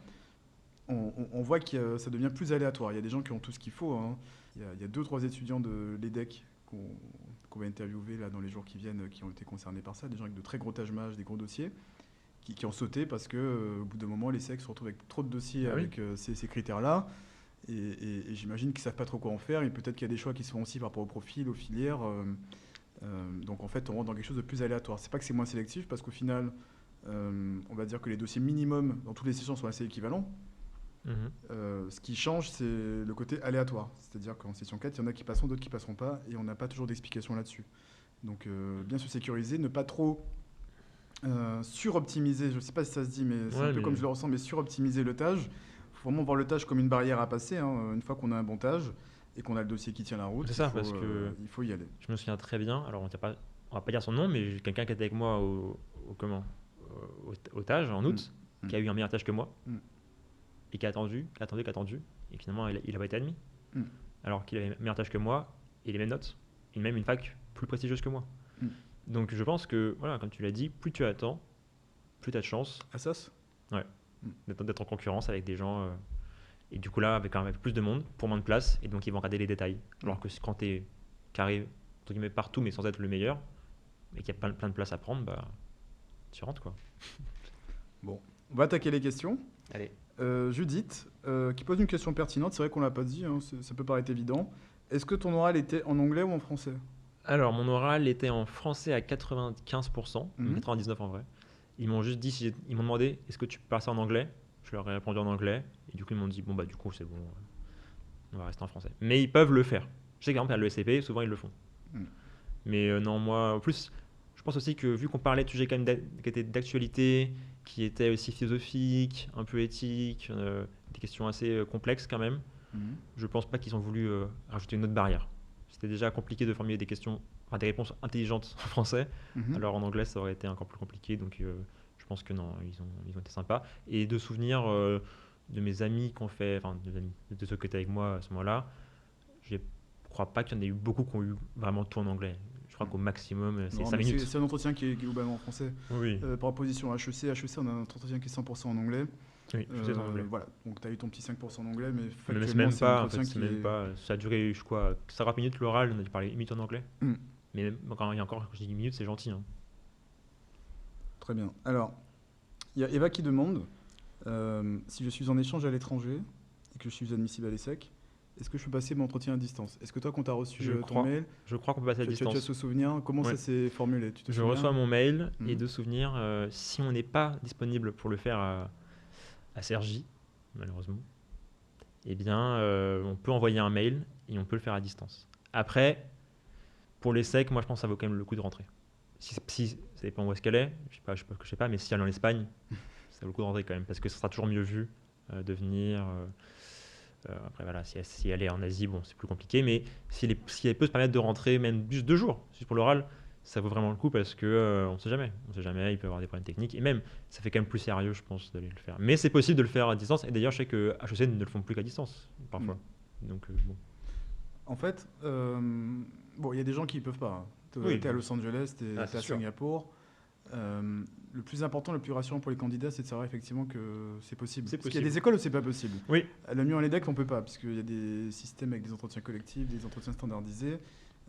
Speaker 2: On voit que ça devient plus aléatoire. Il y a des gens qui ont tout ce qu'il faut. Hein. Il y a 2-3 étudiants de l'EDEC qu'on va interviewer là, dans les jours qui viennent, qui ont été concernés par ça, des gens avec de très gros tâches, des gros dossiers, qui ont sauté parce qu'au bout d'un moment, l'ESSEC se retrouve avec trop de dossiers avec ces critères-là. Et j'imagine qu'ils ne savent pas trop quoi en faire. Et peut-être qu'il y a des choix qui se font aussi par rapport au profil, aux filières. Donc en fait, on rentre dans quelque chose de plus aléatoire. C'est pas que c'est moins sélectif, parce qu'au final, on va dire que les dossiers minimum dans toutes les sessions sont assez équivalents. Ce qui change, c'est le côté aléatoire. C'est-à-dire qu'en session 4, il y en a qui passeront, d'autres qui passeront pas, et on n'a pas toujours d'explication là-dessus. Donc bien se sécuriser, ne pas trop suroptimiser, je ne sais pas si ça se dit, mais c'est un peu comme je le ressens, mais suroptimiser le TAJ. Il faut vraiment voir le TAJ comme une barrière à passer. Hein. Une fois qu'on a un bon TAJ et qu'on a le dossier qui tient la route,
Speaker 1: parce que
Speaker 2: il faut y aller.
Speaker 1: Je me souviens très bien, alors on va pas dire son nom, mais quelqu'un qui était avec moi au TAJ en août, qui a eu un meilleur TAJ que moi, et qui a attendu, et finalement il n'a pas été admis. Alors qu'il avait le meilleur TAJ que moi, et les mêmes notes, et même une fac plus prestigieuse que moi. Donc je pense que, voilà, comme tu l'as dit, plus tu attends, plus tu as de chance.
Speaker 2: Assas ?
Speaker 1: Ouais. D'être en concurrence avec des gens. Et du coup là, avec plus de monde, pour moins de place, et donc ils vont regarder les détails. Alors que quand tu es carré, entre guillemets, partout, mais sans être le meilleur, et qu'il y a plein de places à prendre, bah, tu rentres, quoi.
Speaker 2: Bon, on va attaquer les questions.
Speaker 1: Allez.
Speaker 2: Judith, qui pose une question pertinente, c'est vrai qu'on l'a pas dit, hein, ça peut paraître évident. Est-ce que ton oral était en anglais ou en français ?
Speaker 1: Alors, mon oral était en français à 95%, 99% en vrai. Ils m'ont juste dit, ils m'ont demandé, est-ce que tu peux passer en anglais ? Je leur ai répondu en anglais, et du coup ils m'ont dit, bon bah du coup c'est bon, on va rester en français. Mais ils peuvent le faire. Je sais qu'à l'ESCP, souvent ils le font. Mais non, moi, en plus, je pense aussi que vu qu'on parlait de sujets quand même qui étaient d'actualité, qui étaient aussi philosophiques, un peu éthiques, des questions assez complexes quand même, je pense pas qu'ils ont voulu rajouter une autre barrière. C'était déjà compliqué de formuler des réponses intelligentes en français. Alors en anglais, ça aurait été encore plus compliqué. Donc je pense que non, ils ont été sympas. Et de souvenirs de mes amis qu'on fait, enfin de ceux qui étaient avec moi à ce moment-là, je crois pas qu'il y en ait eu beaucoup qui ont eu vraiment tout en anglais. Je crois qu'au maximum, c'est 5 minutes.
Speaker 2: C'est un entretien qui est globalement en français.
Speaker 1: Oui.
Speaker 2: Par opposition à HEC, on a un entretien qui est 100% en anglais.
Speaker 1: Oui, je sais en anglais.
Speaker 2: Voilà, donc tu as eu ton petit 5% en anglais, mais
Speaker 1: factuellement, c'est un entretien même pas. Ça a duré, 50 minutes l'oral, on a dû parler 1 minute en anglais. Mais même, quand je dis 1 minute, c'est gentil. Hein.
Speaker 2: Très bien. Alors, il y a Eva qui demande si je suis en échange à l'étranger et que je suis admissible à l'ESSEC, est-ce que je peux passer mon entretien à distance ? Est-ce que toi, quand tu as reçu ton mail,
Speaker 1: je crois qu'on peut passer à distance.
Speaker 2: Tu as ce souvenir ? Comment ça s'est formulé ?
Speaker 1: Je reçois mon mail et de souvenir, si on n'est pas disponible pour le faire à Cergy, malheureusement, eh bien, on peut envoyer un mail et on peut le faire à distance. Après, pour l'ESSEC, moi, je pense que ça vaut quand même le coup de rentrer. Si ça dépend où est-ce qu'elle est, je sais pas, mais si elle est en Espagne, ça vaut le coup de rentrer quand même, parce que ça sera toujours mieux vu devenir. Après, voilà, si elle est en Asie, bon, c'est plus compliqué, mais si elle peut se permettre de rentrer même juste 2 jours, juste pour l'oral, ça vaut vraiment le coup parce que on sait jamais. On sait jamais, il peut y avoir des problèmes techniques. Et même, ça fait quand même plus sérieux, je pense, d'aller le faire. Mais c'est possible de le faire à distance. Et d'ailleurs, je sais que HEC ne le font plus qu'à distance, parfois. Donc, bon.
Speaker 2: En fait, bon, il y a des gens qui ne peuvent pas, hein.
Speaker 1: Oui.
Speaker 2: T'es à Los Angeles, t'es
Speaker 1: Ah, c'est
Speaker 2: à
Speaker 1: sûr.
Speaker 2: Singapour. Le plus important, le plus rassurant pour les candidats, c'est de savoir effectivement que c'est possible.
Speaker 1: C'est
Speaker 2: Parce qu'il y a
Speaker 1: possible.
Speaker 2: des écoles où c'est pas possible.
Speaker 1: Oui.
Speaker 2: À le Lyon et l'EDEC, on peut pas, parce qu'il y a des systèmes avec des entretiens collectifs, des entretiens standardisés.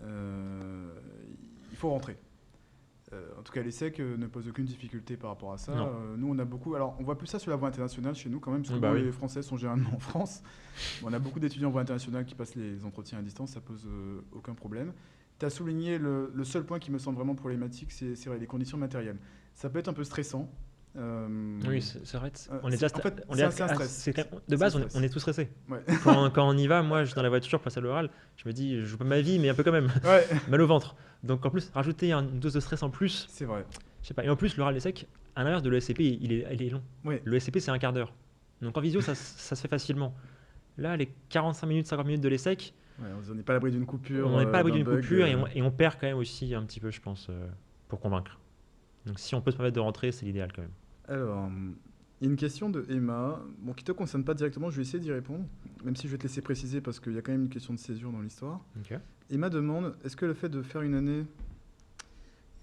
Speaker 2: Il faut rentrer. En tout cas, l'ESSEC ne pose aucune difficulté par rapport à ça.
Speaker 1: Non.
Speaker 2: Nous, on a beaucoup. Alors, on voit plus ça sur la voie internationale chez nous quand même, parce que
Speaker 1: Bah
Speaker 2: bon,
Speaker 1: oui.
Speaker 2: les Français sont généralement en France. On a beaucoup d'étudiants en voie internationale qui passent les entretiens à distance, ça pose aucun problème. Tu as souligné le seul point qui me semble vraiment problématique, c'est vrai, les conditions matérielles. Ça peut être un peu stressant.
Speaker 1: Oui, c'est vrai. On est
Speaker 2: c'est-
Speaker 1: déjà.
Speaker 2: en fait,
Speaker 1: On
Speaker 2: c'est
Speaker 1: est
Speaker 2: un stress.
Speaker 1: c'est clair. De
Speaker 2: C'est
Speaker 1: base,
Speaker 2: un stress.
Speaker 1: on est tous stressés.
Speaker 2: Ouais.
Speaker 1: Quand on y va, moi, je suis dans la voiture, face à l'oral, je me dis, je joue pas ma vie, mais un peu quand même.
Speaker 2: Ouais,
Speaker 1: Mal au ventre. Donc, en plus, rajouter une dose de stress en plus,
Speaker 2: c'est vrai.
Speaker 1: je sais pas. Et en plus, l'oral sec, à l'inverse de l'ESCP, il est long.
Speaker 2: Ouais.
Speaker 1: Le SCP, c'est un quart d'heure. Donc, en visio, ça se fait facilement. Là, les 45 minutes, 50 minutes de l'ESSEC,
Speaker 2: Ouais, on n'est pas à l'abri d'une coupure.
Speaker 1: on n'est pas à l'abri
Speaker 2: d'un
Speaker 1: d'une
Speaker 2: bug,
Speaker 1: coupure et on perd quand même aussi un petit peu, je pense, pour convaincre. Donc, si on peut se permettre de rentrer, c'est l'idéal quand même.
Speaker 2: Alors, il y a une question de Emma, bon, qui ne te concerne pas directement, je vais essayer d'y répondre, même si je vais te laisser préciser parce qu'il y a quand même une question de césure dans l'histoire.
Speaker 1: Ok.
Speaker 2: Emma demande, est-ce que le fait de faire une année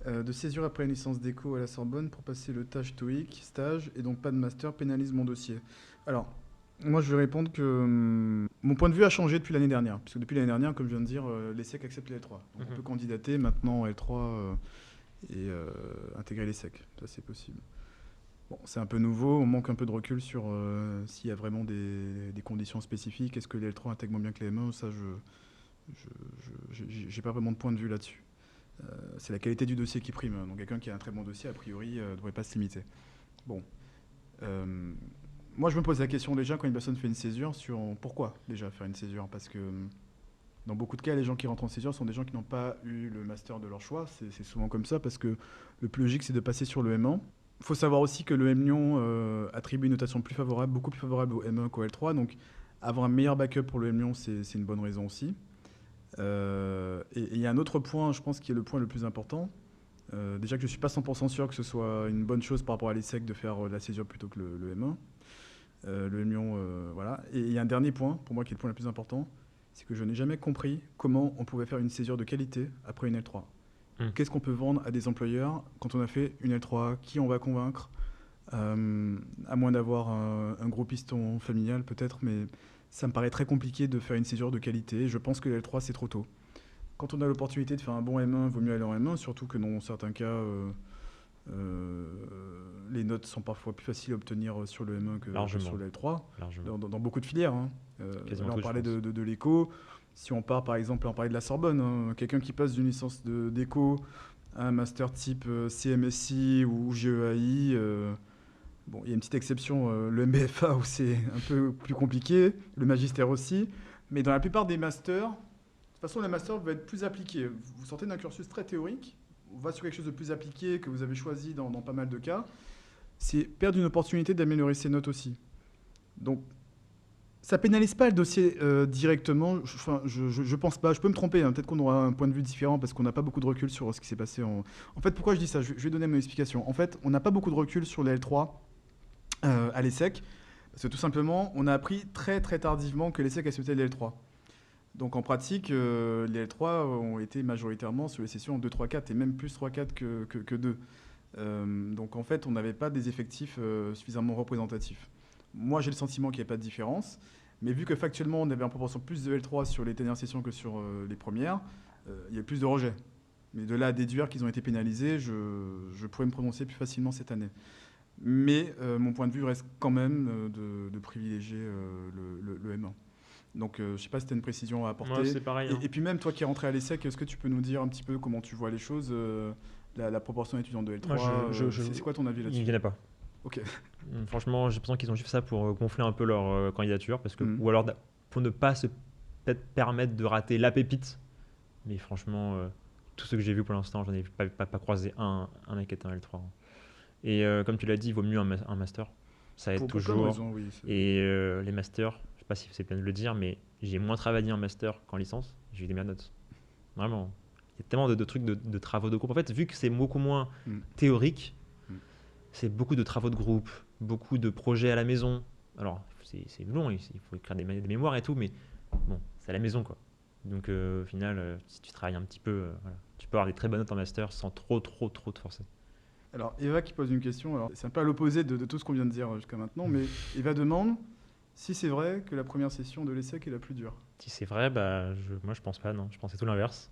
Speaker 2: de césure après une licence d'éco à la Sorbonne pour passer le TOEIC, stage, et donc pas de master, pénalise mon dossier? Alors, moi je vais répondre que mon point de vue a changé depuis l'année dernière, puisque depuis l'année dernière, comme je viens de dire, l'ESSEC accepte les L3. Donc on peut candidater maintenant L3 et intégrer l'ESSEC, ça c'est possible. Bon, c'est un peu nouveau, on manque un peu de recul sur s'il y a vraiment des conditions spécifiques. Est-ce que les L3 intègrent moins bien que les M1? Ça, j'ai pas vraiment de point de vue là-dessus. C'est la qualité du dossier qui prime. Donc quelqu'un qui a un très bon dossier, a priori, ne devrait pas se limiter. Bon. Moi, je me pose la question déjà quand une personne fait une césure sur pourquoi déjà faire une césure. Parce que dans beaucoup de cas, les gens qui rentrent en césure sont des gens qui n'ont pas eu le master de leur choix. C'est souvent comme ça parce que le plus logique, c'est de passer sur le M1. Il faut savoir aussi que le M Lyon attribue une notation plus favorable, beaucoup plus favorable au M1 qu'au L3. Donc avoir un meilleur backup pour le M Lyon, c'est une bonne raison aussi. Et il y a un autre point, je pense, qui est le point le plus important. Déjà que je ne suis pas 100% sûr que ce soit une bonne chose par rapport à l'ESSEC de faire la césure plutôt que le M1. Le M Lyon, voilà. Et il y a un dernier point, pour moi, qui est le point le plus important, c'est que je n'ai jamais compris comment on pouvait faire une césure de qualité après une L3. Qu'est-ce qu'on peut vendre à des employeurs quand on a fait une L3? Qui on va convaincre? À moins d'avoir un gros piston familial peut-être, mais ça me paraît très compliqué de faire une césure de qualité. Je pense que la L3 c'est trop tôt. Quand on a l'opportunité de faire un bon M1, il vaut mieux aller en M1, surtout que dans certains cas, les notes sont parfois plus faciles à obtenir sur le M1 que sur le L3, dans beaucoup de filières. Hein. Là, on parlait de l'éco. Si on part, par exemple, on parlait de la Sorbonne, hein, quelqu'un qui passe d'une licence d'éco à un master type CMSI ou GEAI, bon, il y a une petite exception, le MBFA où c'est un peu plus compliqué, le magistère aussi, mais dans la plupart des masters, de toute façon, le master va être plus appliqué. Vous sortez d'un cursus très théorique, on va sur quelque chose de plus appliqué que vous avez choisi dans pas mal de cas. C'est perdre une opportunité d'améliorer ses notes aussi. Donc, ça pénalise pas le dossier directement. Je pense pas. Je peux me tromper. Hein. Peut-être qu'on aura un point de vue différent parce qu'on n'a pas beaucoup de recul sur ce qui s'est passé. En fait, pourquoi je dis ça? Je vais donner mon explication. En fait, on n'a pas beaucoup de recul sur les L3 à l'ESSEC parce que tout simplement, on a appris très très tardivement que l'ESSEC acceptait les L3. Donc en pratique, les L3 ont été majoritairement sur les sessions 2, 3, 4 et même plus 3, 4 que 2. Donc en fait, on n'avait pas des effectifs suffisamment représentatifs. Moi, j'ai le sentiment qu'il n'y a pas de différence. Mais vu que factuellement, on avait en proportion plus de L3 sur les dernières sessions que sur les premières, il y a plus de rejets. Mais de là à déduire qu'ils ont été pénalisés, je pourrais me prononcer plus facilement cette année. Mais mon point de vue reste quand même de privilégier le M1. Donc, je ne sais pas si tu as une précision à apporter.
Speaker 1: Moi, c'est pareil.
Speaker 2: Et puis même, toi qui es rentré à l'ESSEC, est-ce que tu peux nous dire un petit peu comment tu vois les choses, la proportion d'étudiants de L3
Speaker 1: Moi,
Speaker 2: c'est quoi ton avis là-dessus?
Speaker 1: Il n'y en a pas.
Speaker 2: Ok.
Speaker 1: Franchement, j'ai l'impression qu'ils ont juste fait ça pour gonfler un peu leur candidature, parce que, ou alors pour ne pas se peut-être permettre de rater la pépite. Mais franchement, tout ce que j'ai vu pour l'instant, j'en ai pas croisé un mec qui était un L3. Et comme tu l'as dit, il vaut mieux un master. Ça aide
Speaker 2: Pour plein de
Speaker 1: toujours.
Speaker 2: raisons, oui.
Speaker 1: Et les masters, je sais pas si c'est bien de le dire, mais j'ai moins travaillé en master qu'en licence. J'ai eu des meilleures notes. Vraiment. Il y a tellement de trucs de travaux de groupe. En fait, vu que c'est beaucoup moins
Speaker 2: Mm.
Speaker 1: théorique,
Speaker 2: Mm.
Speaker 1: c'est beaucoup de travaux de groupe, beaucoup de projets à la maison. Alors, c'est long, il faut écrire des mémoires et tout, mais bon, c'est à la maison, quoi. Donc, au final, si tu travailles un petit peu, voilà, tu peux avoir des très bonnes notes en master sans trop te forcer.
Speaker 2: Alors, Eva qui pose une question, alors c'est un peu à l'opposé de tout ce qu'on vient de dire jusqu'à maintenant, mais Eva demande si c'est vrai que la première session de l'ESSEC est la plus dure.
Speaker 1: Si c'est vrai, bah, moi, je pense pas, non. Je pense que c'est tout l'inverse.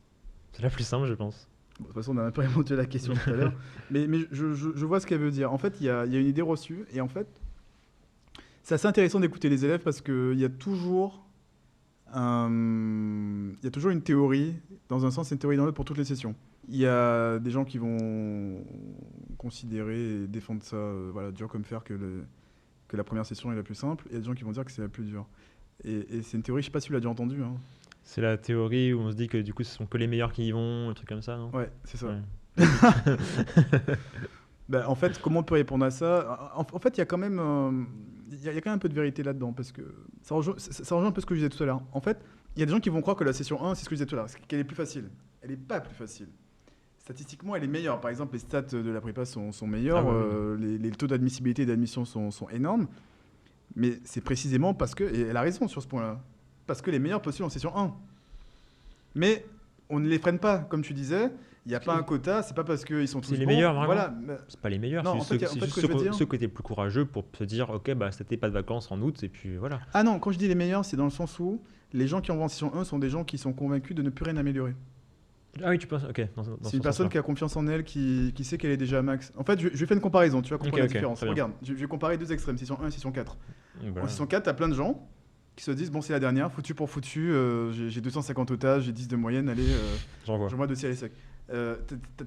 Speaker 1: C'est la plus simple, je pense.
Speaker 2: Bon, de toute façon, on n'a même pas répondu à la question tout à l'heure, mais je vois ce qu'elle veut dire. En fait, il y a une idée reçue, et en fait, c'est assez intéressant d'écouter les élèves parce qu'il y a toujours une théorie dans un sens et une théorie dans l'autre pour toutes les sessions. Il y a des gens qui vont considérer et défendre ça voilà, dur comme fer que la première session est la plus simple, et il y a des gens qui vont dire que c'est la plus dure. Et c'est une théorie, je sais pas si vous l'avez déjà entendu. Hein.
Speaker 1: C'est la théorie où on se dit que du coup, ce sont que les meilleurs qui y vont, un truc comme ça, non?
Speaker 2: Ouais, c'est ça.
Speaker 1: Ouais.
Speaker 2: En fait, comment on peut répondre à ça? En fait, il y a quand même un peu de vérité là-dedans, parce que ça rejoint un peu ce que je disais tout à l'heure. En fait, il y a des gens qui vont croire que la session 1, c'est ce que je disais tout à l'heure, qu'elle est plus facile. Elle n'est pas plus facile. Statistiquement, elle est meilleure. Par exemple, les stats de la prépa sont meilleurs, les taux d'admissibilité et d'admission sont énormes, mais c'est précisément parce que, et elle a raison sur ce point-là, parce que les meilleurs postulent en session 1. Mais on ne les freine pas, comme tu disais. Il n'y a pas un quota, c'est pas parce qu'ils sont tous
Speaker 1: C'est les
Speaker 2: bons.
Speaker 1: meilleurs, vraiment.
Speaker 2: Voilà.
Speaker 1: C'est pas les meilleurs,
Speaker 2: Non,
Speaker 1: c'est
Speaker 2: en fait,
Speaker 1: juste
Speaker 2: ce que je veux dire-
Speaker 1: ceux qui étaient plus courageux pour se dire, ok, bah c'était pas de vacances en août, et puis voilà.
Speaker 2: Ah non, quand je dis les meilleurs, c'est dans le sens où les gens qui en vont en session 1 sont des gens qui sont convaincus de ne plus rien améliorer.
Speaker 1: Ah oui, tu penses, ok.
Speaker 2: C'est une personne qui a confiance en elle, qui sait qu'elle est déjà à max. En fait, je vais faire une comparaison, tu vas comprendre la différence.
Speaker 1: très bien.
Speaker 2: Regarde, je vais comparer deux extrêmes, session 1 et session 4.
Speaker 1: Voilà.
Speaker 2: En session 4, t'as plein de gens qui se disent, bon, c'est la dernière, foutu pour foutu, j'ai 250 otages, j'ai 10 de moyenne, allez,
Speaker 1: J'en vois.
Speaker 2: j'envoie dossier à l'ESSEC.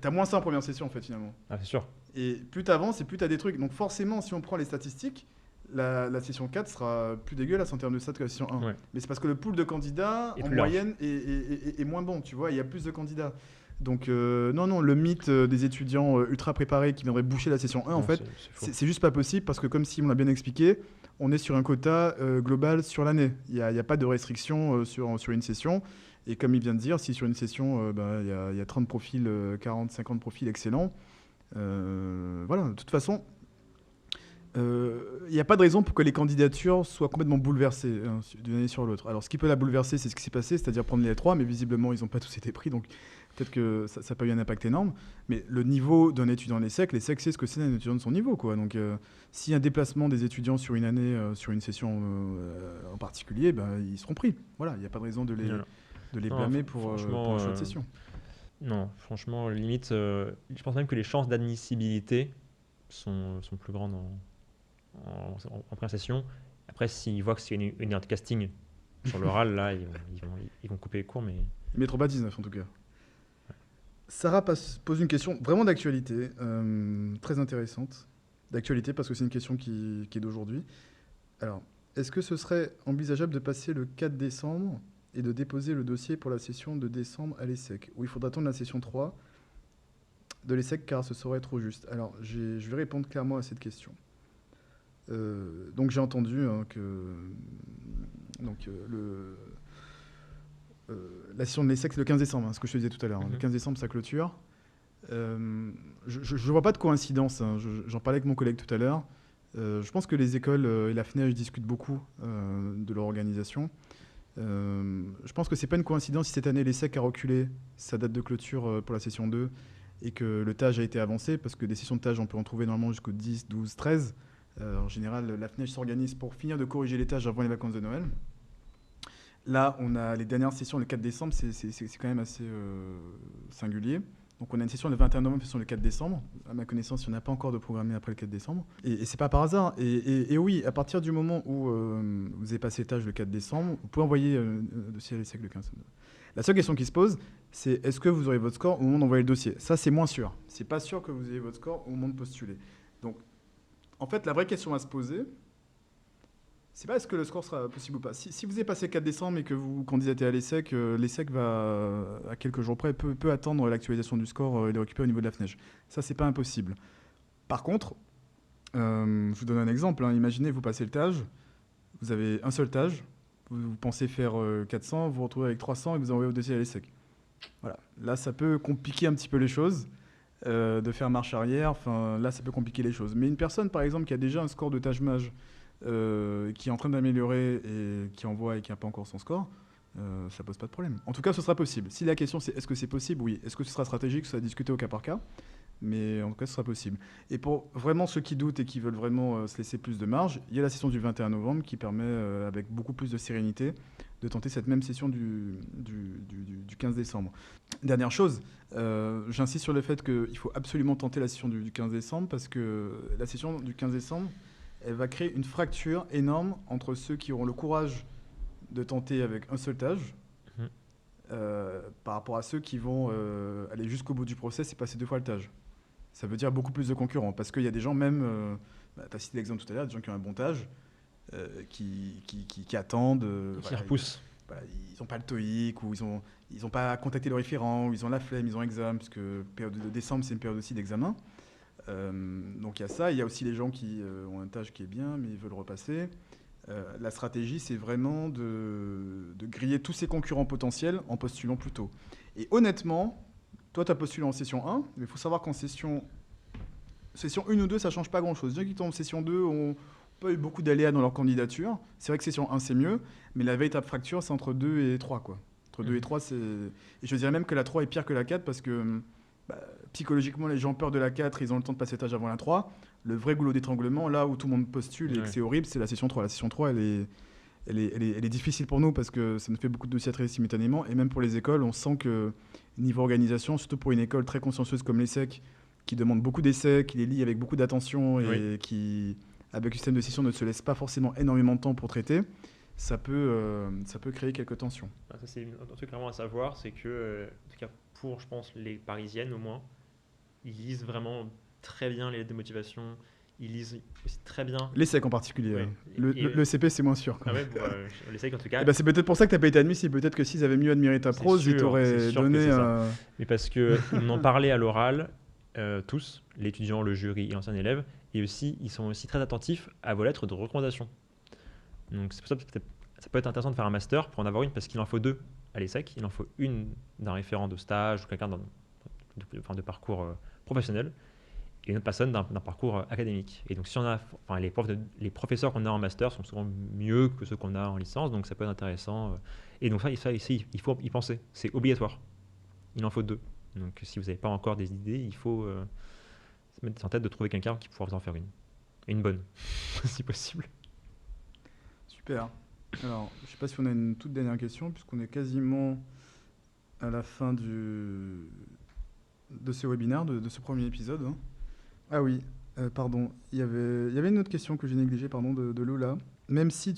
Speaker 2: T'as moins ça en première session, en fait, finalement.
Speaker 1: Ah, c'est sûr.
Speaker 2: Et plus t'avances et plus t'as des trucs. Donc forcément, si on prend les statistiques, la session 4 sera plus dégueulasse en termes de stats que la session 1.
Speaker 1: Ouais.
Speaker 2: Mais c'est parce que le pool de candidats,
Speaker 1: Et
Speaker 2: en
Speaker 1: plus large.
Speaker 2: moyenne, est moins bon, tu vois, il y a plus de candidats. Donc non, le mythe des étudiants ultra préparés qui viendraient boucher la session 1, en
Speaker 1: Non,
Speaker 2: fait,
Speaker 1: c'est faux.
Speaker 2: c'est juste pas possible parce que comme Simon l'a bien expliqué, on est sur un quota global sur l'année. Il n'y a pas de restriction sur une session. Et comme il vient de dire, si sur une session, il y a 30 profils, 40, 50 profils excellents, voilà, de toute façon, il n'y a pas de raison pour que les candidatures soient complètement bouleversées hein, d'une année sur l'autre. Alors, ce qui peut la bouleverser, c'est ce qui s'est passé, c'est-à-dire prendre les L3, mais visiblement, ils n'ont pas tous été pris, donc peut-être que ça n'a pas eu un impact énorme. Mais le niveau d'un étudiant à l'ESSEC, c'est ce que c'est un étudiant de son niveau, quoi. Donc, s'il y a un déplacement des étudiants sur une année, sur une session en particulier, ils seront pris. Voilà, il n'y a pas de raison de les
Speaker 1: Non,
Speaker 2: blâmer pour un choix de session.
Speaker 1: Non, franchement, limite, je pense même que les chances d'admissibilité sont plus grandes en première session. Après, s'ils voient que c'est une heure de casting sur l'oral, là, ils vont couper les cours, mais...
Speaker 2: Ils mettront pas 19 en tout cas. Sarah pose une question vraiment d'actualité, très intéressante. D'actualité parce que c'est une question qui est d'aujourd'hui. Alors, est-ce que ce serait envisageable de passer le 4 décembre et de déposer le dossier pour la session de décembre à l'ESSEC, où il faudra attendre la session 3 de l'ESSEC car ce serait trop juste? Alors, je vais répondre clairement à cette question. Donc, j'ai entendu que la session de l'ESSEC, c'est le 15 décembre, hein, ce que je te disais tout à l'heure. Le 15 décembre, ça clôture. Je ne vois pas de coïncidence. Hein. J'en parlais avec mon collègue tout à l'heure. Je pense que les écoles et la FNEJ discutent beaucoup de leur organisation. Je pense que ce n'est pas une coïncidence si cette année l'ESSEC a reculé sa date de clôture pour la session 2 et que le TAJ a été avancé, parce que des sessions de TAJ, on peut en trouver normalement jusqu'au 10, 12, 13. En général, la FNEJ s'organise pour finir de corriger les TAJ avant les vacances de Noël. Là, on a les dernières sessions le 4 décembre, c'est quand même assez singulier. Donc on a une session le 21 novembre, une session le 4 décembre. À ma connaissance, il n'y en a pas encore de programmé après le 4 décembre. Et c'est pas par hasard. Et oui, à partir du moment où vous avez passé l'étage le 4 décembre, vous pouvez envoyer le dossier à l'ESSEC le 15. La seule question qui se pose, c'est est-ce que vous aurez votre score au moment d'envoyer le dossier? Ça, c'est moins sûr. C'est pas sûr que vous ayez votre score au moment de postuler. Donc, en fait, la vraie question à se poser, c'est pas est-ce que le score sera possible ou pas. Si vous avez passé le 4 décembre et que vous candidatez à l'ESSEC, l'ESSEC va, à quelques jours près, peut attendre l'actualisation du score et le récupérer au niveau de la FNEJ. Ça, c'est pas impossible. Par contre, Je vous donne un exemple, hein. Imaginez, vous passez le TAJ, vous avez un seul TAJ, vous pensez faire 400, vous vous retrouvez avec 300 et vous envoyez au dossier à l'ESSEC. Voilà. Là, ça peut compliquer un petit peu les choses, de faire marche arrière. Enfin, là, ça peut compliquer les choses. Mais une personne, par exemple, qui a déjà un score de TAJ-MAJ, qui est en train d'améliorer et qui envoie et qui n'a pas encore son score, ça pose pas de problème. En tout cas, ce sera possible. Si la question c'est est-ce que c'est possible, oui. Est-ce que ce sera stratégique, ça va discuter au cas par cas. Mais en tout cas, ce sera possible. Et pour vraiment ceux qui doutent et qui veulent vraiment se laisser plus de marge, il y a la session du 21 novembre qui permet, avec beaucoup plus de sérénité, de tenter cette même session du 15 décembre. Dernière chose, j'insiste sur le fait qu'il faut absolument tenter la session du 15 décembre parce que la session du 15 décembre, elle va créer une fracture énorme entre ceux qui auront le courage de tenter avec un seul TAJ par rapport à ceux qui vont aller jusqu'au bout du process et passer 2 fois le TAJ. Ça veut dire beaucoup plus de concurrents parce qu'il y a des gens même, tu as cité l'exemple tout à l'heure, des gens qui ont un bon TAJ, qui attendent.
Speaker 1: Qui repoussent.
Speaker 2: Voilà, ils n'ont pas le TOEIC ou ils ont pas contacté le référent ou ils ont la flemme, ils ont examen, parce que période de décembre, c'est une période aussi d'examen. Donc il y a ça. Il y a aussi les gens qui ont un TAJ qui est bien, mais ils veulent repasser. La stratégie, c'est vraiment de griller tous ces concurrents potentiels en postulant plus tôt. Et honnêtement, toi, tu as postulé en session 1, mais il faut savoir qu'en session 1 ou 2, ça ne change pas grand-chose. Les gens qui sont en session 2 ont pas eu beaucoup d'aléas dans leur candidature. C'est vrai que session 1, c'est mieux, mais la véritable fracture, c'est entre 2 et 3, quoi. Entre 2 et 3, c'est... Et je dirais même que la 3 est pire que la 4 parce que psychologiquement, les gens ont peur de la 4, ils ont le temps de passer l'étage avant la 3. Le vrai goulot d'étranglement, là où tout le monde postule et que c'est horrible, c'est la session 3. La session 3, elle est difficile pour nous parce que ça nous fait beaucoup de dossiers à traiter simultanément. Et même pour les écoles, on sent que niveau organisation, surtout pour une école très consciencieuse comme l'ESSEC, qui demande beaucoup d'essais, qui les lit avec beaucoup d'attention et qui, avec un système de session, ne se laisse pas forcément énormément de temps pour traiter, ça peut créer quelques tensions.
Speaker 1: Ça, c'est un truc vraiment à savoir, c'est que, en tout cas pour, je pense, les parisiennes au moins, ils lisent vraiment très bien les lettres de motivation. Ils lisent aussi très bien.
Speaker 2: L'ESSEC en particulier.
Speaker 1: Ouais.
Speaker 2: Le CP, c'est moins sûr.
Speaker 1: Ah ouais, bon, l'ESSEC en tout cas.
Speaker 2: C'est peut-être pour ça que tu n'as pas été admissible. Peut-être que s'ils avaient mieux admiré ta prose, ils t'auraient donné.
Speaker 1: Mais parce qu'ils m'en ont parlé à l'oral, tous, l'étudiant, le jury et l'ancien élève. Et aussi, ils sont aussi très attentifs à vos lettres de recommandation. Donc c'est pour ça que ça peut être intéressant de faire un master pour en avoir une, parce qu'il en faut 2 à l'ESSEC. Il en faut une d'un référent de stage ou quelqu'un de parcours professionnel, et une autre personne d'un parcours académique. Et donc si on a, les professeurs qu'on a en master sont souvent mieux que ceux qu'on a en licence, donc ça peut être intéressant. Et donc ça ici, il faut y penser, c'est obligatoire. Il en faut 2. Donc si vous n'avez pas encore des idées, il faut se mettre en tête de trouver quelqu'un qui pourra vous en faire une. Et une bonne, si possible.
Speaker 2: Super. Alors, je ne sais pas si on a une toute dernière question, puisqu'on est quasiment à la fin de ce webinaire, de ce premier épisode. Ah oui, pardon. Il y avait une autre question que j'ai négligée, pardon, de Lola. Même si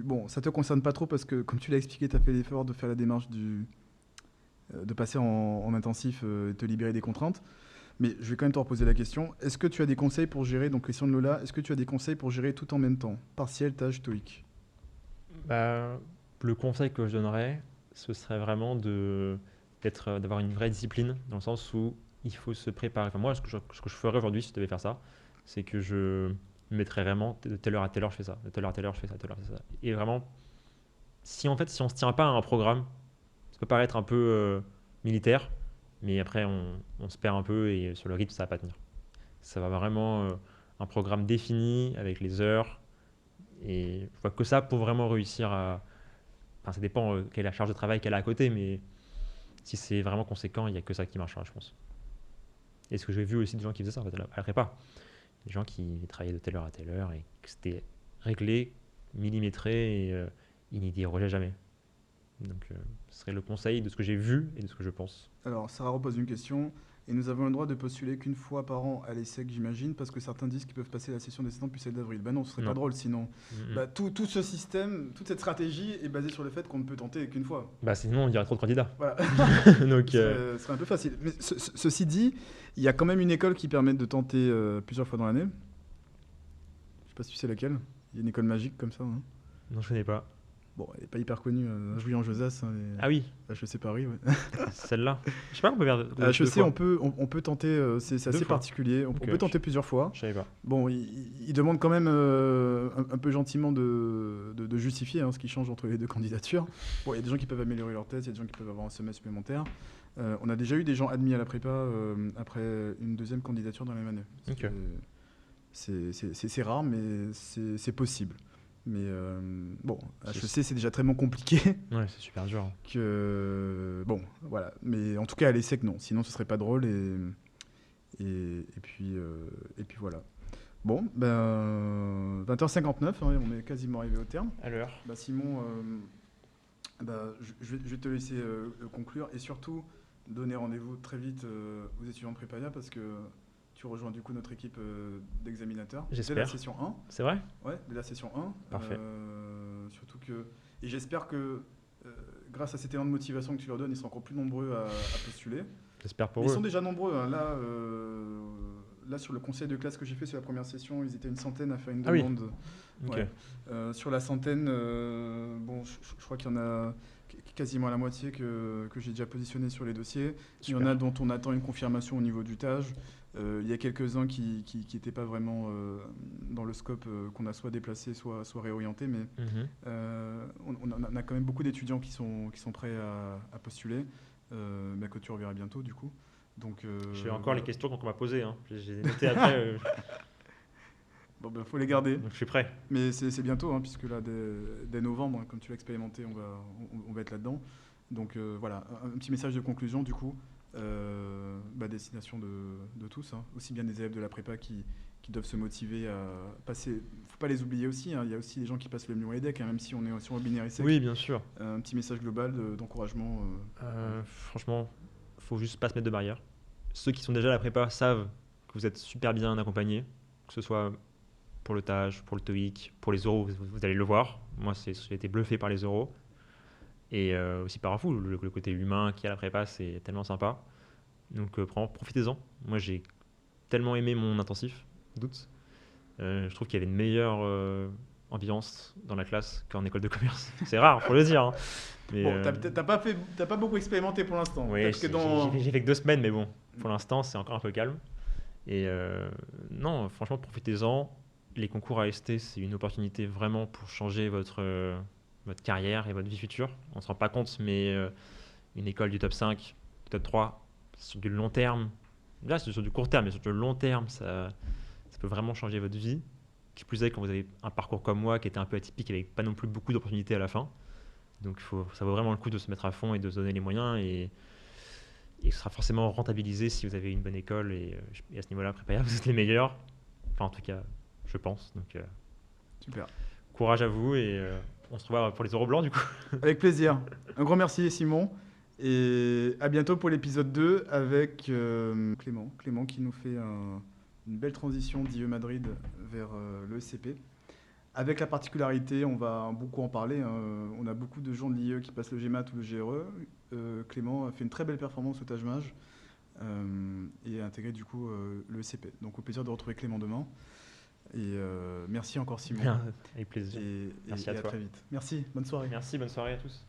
Speaker 2: bon, ça ne te concerne pas trop, parce que, comme tu l'as expliqué, tu as fait l'effort de faire la démarche de passer en intensif et te libérer des contraintes. Mais je vais quand même te reposer la question. Est-ce que tu as des conseils pour gérer, donc question de Lola, est-ce que tu as des conseils pour gérer tout en même temps? Partiel, tâche, TOEIC.
Speaker 1: Le conseil que je donnerais, ce serait vraiment d'avoir une vraie discipline, dans le sens où il faut se préparer. Enfin, moi, ce que je ferais aujourd'hui, si je devais faire ça, c'est que je mettrais vraiment de telle heure à telle heure, je fais ça, de telle heure à telle heure, je fais ça, de telle heure à telle heure. Et vraiment, si on ne se tient pas à un programme, ça peut paraître un peu militaire, mais après, on se perd un peu et sur le rythme, ça ne va pas tenir. Ça va vraiment un programme défini avec les heures. Et je vois que ça pour vraiment réussir à... Enfin, ça dépend quelle est la charge de travail qu'elle a à côté, mais si c'est vraiment conséquent, il n'y a que ça qui marchera, je pense. Et ce que j'ai vu aussi des gens qui faisaient ça, en fait, à la prépa. Des gens qui travaillaient de telle heure à telle heure et que c'était réglé, millimétré, et ils n'y dérogeaient jamais. Donc, ce serait le conseil de ce que j'ai vu et de ce que je pense.
Speaker 2: Alors, Sarah repose une question. Et nous avons le droit de postuler qu'une fois par an à l'ESSEC, j'imagine, parce que certains disent qu'ils peuvent passer la session des septembre puis celle d'avril. Non, ce serait pas drôle sinon. Tout ce système, toute cette stratégie est basée sur le fait qu'on ne peut tenter qu'une fois.
Speaker 1: Sinon, on dirait trop de candidats.
Speaker 2: Voilà.
Speaker 1: Donc,
Speaker 2: ce serait un peu facile. Mais ceci dit, il y a quand même une école qui permet de tenter plusieurs fois dans l'année. Je sais pas si tu sais laquelle. Il y a une école magique comme ça.
Speaker 1: Non, je connais pas.
Speaker 2: Bon, elle n'est pas hyper connue, Julien Josas, hein,
Speaker 1: Ah oui,
Speaker 2: HEC Paris. Ouais.
Speaker 1: celle-là. Je sais pas, on peut faire
Speaker 2: À
Speaker 1: deux
Speaker 2: HEC,
Speaker 1: fois.
Speaker 2: on peut tenter, c'est
Speaker 1: Deux
Speaker 2: assez
Speaker 1: fois.
Speaker 2: particulier, on
Speaker 1: Ok,
Speaker 2: peut tenter plusieurs fois.
Speaker 1: je savais pas.
Speaker 2: Bon, il demande quand même un peu gentiment de justifier ce qui change entre les deux candidatures. Bon, il y a des gens qui peuvent améliorer leur thèse, il y a des gens qui peuvent avoir un semestre supplémentaire. On a déjà eu des gens admis à la prépa après une deuxième candidature dans la même année.
Speaker 1: Ok.
Speaker 2: C'est rare, mais c'est possible. Mais bon,
Speaker 1: C'est-
Speaker 2: HEC, c'est déjà tellement compliqué
Speaker 1: Ouais, c'est super dur.
Speaker 2: que... Bon, voilà. Mais en tout cas, à l'ESSEC, non. Sinon, ce serait pas drôle. Et puis voilà. Bon, ben, 20h59, hein, on est quasiment arrivé au terme.
Speaker 1: À l'heure.
Speaker 2: Bah, Simon, je vais te laisser conclure et surtout donner rendez-vous très vite aux étudiants de Prépaya parce que tu rejoins du coup notre équipe d'examinateurs dès la
Speaker 1: J'espère.
Speaker 2: session 1.
Speaker 1: C'est vrai?
Speaker 2: Ouais, dès la session 1.
Speaker 1: Parfait.
Speaker 2: Surtout que... Et j'espère que grâce à cet élan de motivation que tu leur donnes, ils seront encore plus nombreux à postuler.
Speaker 1: J'espère pour
Speaker 2: Mais ils
Speaker 1: eux.
Speaker 2: sont déjà nombreux. Hein. Là, sur le conseil de classe que j'ai fait sur la première session, ils étaient une centaine à faire une
Speaker 1: Ah oui.
Speaker 2: demande.
Speaker 1: Ok.
Speaker 2: Ouais. Sur la centaine, bon, je crois qu'il y en a quasiment la moitié que j'ai déjà positionné sur les dossiers. Il y en
Speaker 1: Super.
Speaker 2: a dont on attend une confirmation au niveau du TAJ. Il y a quelques-uns qui n'étaient pas vraiment dans le scope qu'on a soit déplacé, soit réorienté. Mais
Speaker 1: Mhm.
Speaker 2: on a quand même beaucoup d'étudiants qui sont prêts à postuler. Que tu reverras bientôt, du coup. Donc,
Speaker 1: J'ai encore
Speaker 2: voilà.
Speaker 1: les questions qu'on m'a posées. Hein. J'ai noté après.
Speaker 2: Bon, ben, faut les garder.
Speaker 1: Donc je suis prêt.
Speaker 2: Mais c'est bientôt, hein, puisque là, dès novembre, comme tu l'as expérimenté, on va être là-dedans. Donc voilà, un petit message de conclusion, du coup, destination de tous, hein, aussi bien des élèves de la prépa qui doivent se motiver à passer. Il ne faut pas les oublier aussi, hein, il y a aussi des gens qui passent le mur et deck, hein, même si on est sur un binaire sec.
Speaker 1: Oui, bien sûr.
Speaker 2: Un petit message global d'encouragement.
Speaker 1: Franchement, faut juste pas se mettre de barrière. Ceux qui sont déjà à la prépa savent que vous êtes super bien accompagnés, que ce soit pour le TAJ, pour le TOEIC, pour les oraux, vous allez le voir. Moi, j'ai été bluffé par les oraux. Et aussi par vous, le côté humain qu'il y a à la prépa, c'est tellement sympa. Donc profitez-en. Moi, j'ai tellement aimé mon intensif, doute. Je trouve qu'il y avait une meilleure ambiance dans la classe qu'en école de commerce. C'est rare, faut le dire. Hein. Mais,
Speaker 2: Bon, t'as pas beaucoup expérimenté pour l'instant.
Speaker 1: oui,
Speaker 2: Peut-être que dans...
Speaker 1: j'ai fait que 2 semaines, mais bon, pour l'instant, c'est encore un peu calme. Et non, franchement, profitez-en. Les concours AST, c'est une opportunité vraiment pour changer votre carrière et votre vie future. On ne se rend pas compte, mais une école du top 5, top 3, sur du long terme, là c'est sur du court terme, mais sur du long terme, ça peut vraiment changer votre vie. Qui plus est, quand vous avez un parcours comme moi, qui était un peu atypique, avec pas non plus beaucoup d'opportunités à la fin. Donc ça vaut vraiment le coup de se mettre à fond et de se donner les moyens. Et ce sera forcément rentabilisé si vous avez une bonne école. Et à ce niveau-là, Prépaya, vous êtes les meilleurs. Enfin, en tout cas, je pense. Donc,
Speaker 2: Super.
Speaker 1: courage à vous et on se revoit pour les oraux blancs du coup.
Speaker 2: Avec plaisir. Un grand merci, Simon. Et à bientôt pour l'épisode 2 avec Clément. Clément qui nous fait une belle transition d'IE Madrid vers le SCP. Avec la particularité, on va beaucoup en parler, hein, on a beaucoup de gens de l'IE qui passent le GMAT ou le GRE. Clément a fait une très belle performance au TAJMAJ et a intégré du coup le SCP. Donc au plaisir de retrouver Clément demain. Et merci encore Simon.
Speaker 1: Avec plaisir.
Speaker 2: Et
Speaker 1: Merci à
Speaker 2: à
Speaker 1: toi.
Speaker 2: très vite. Merci, bonne soirée.
Speaker 1: Merci, bonne soirée à tous.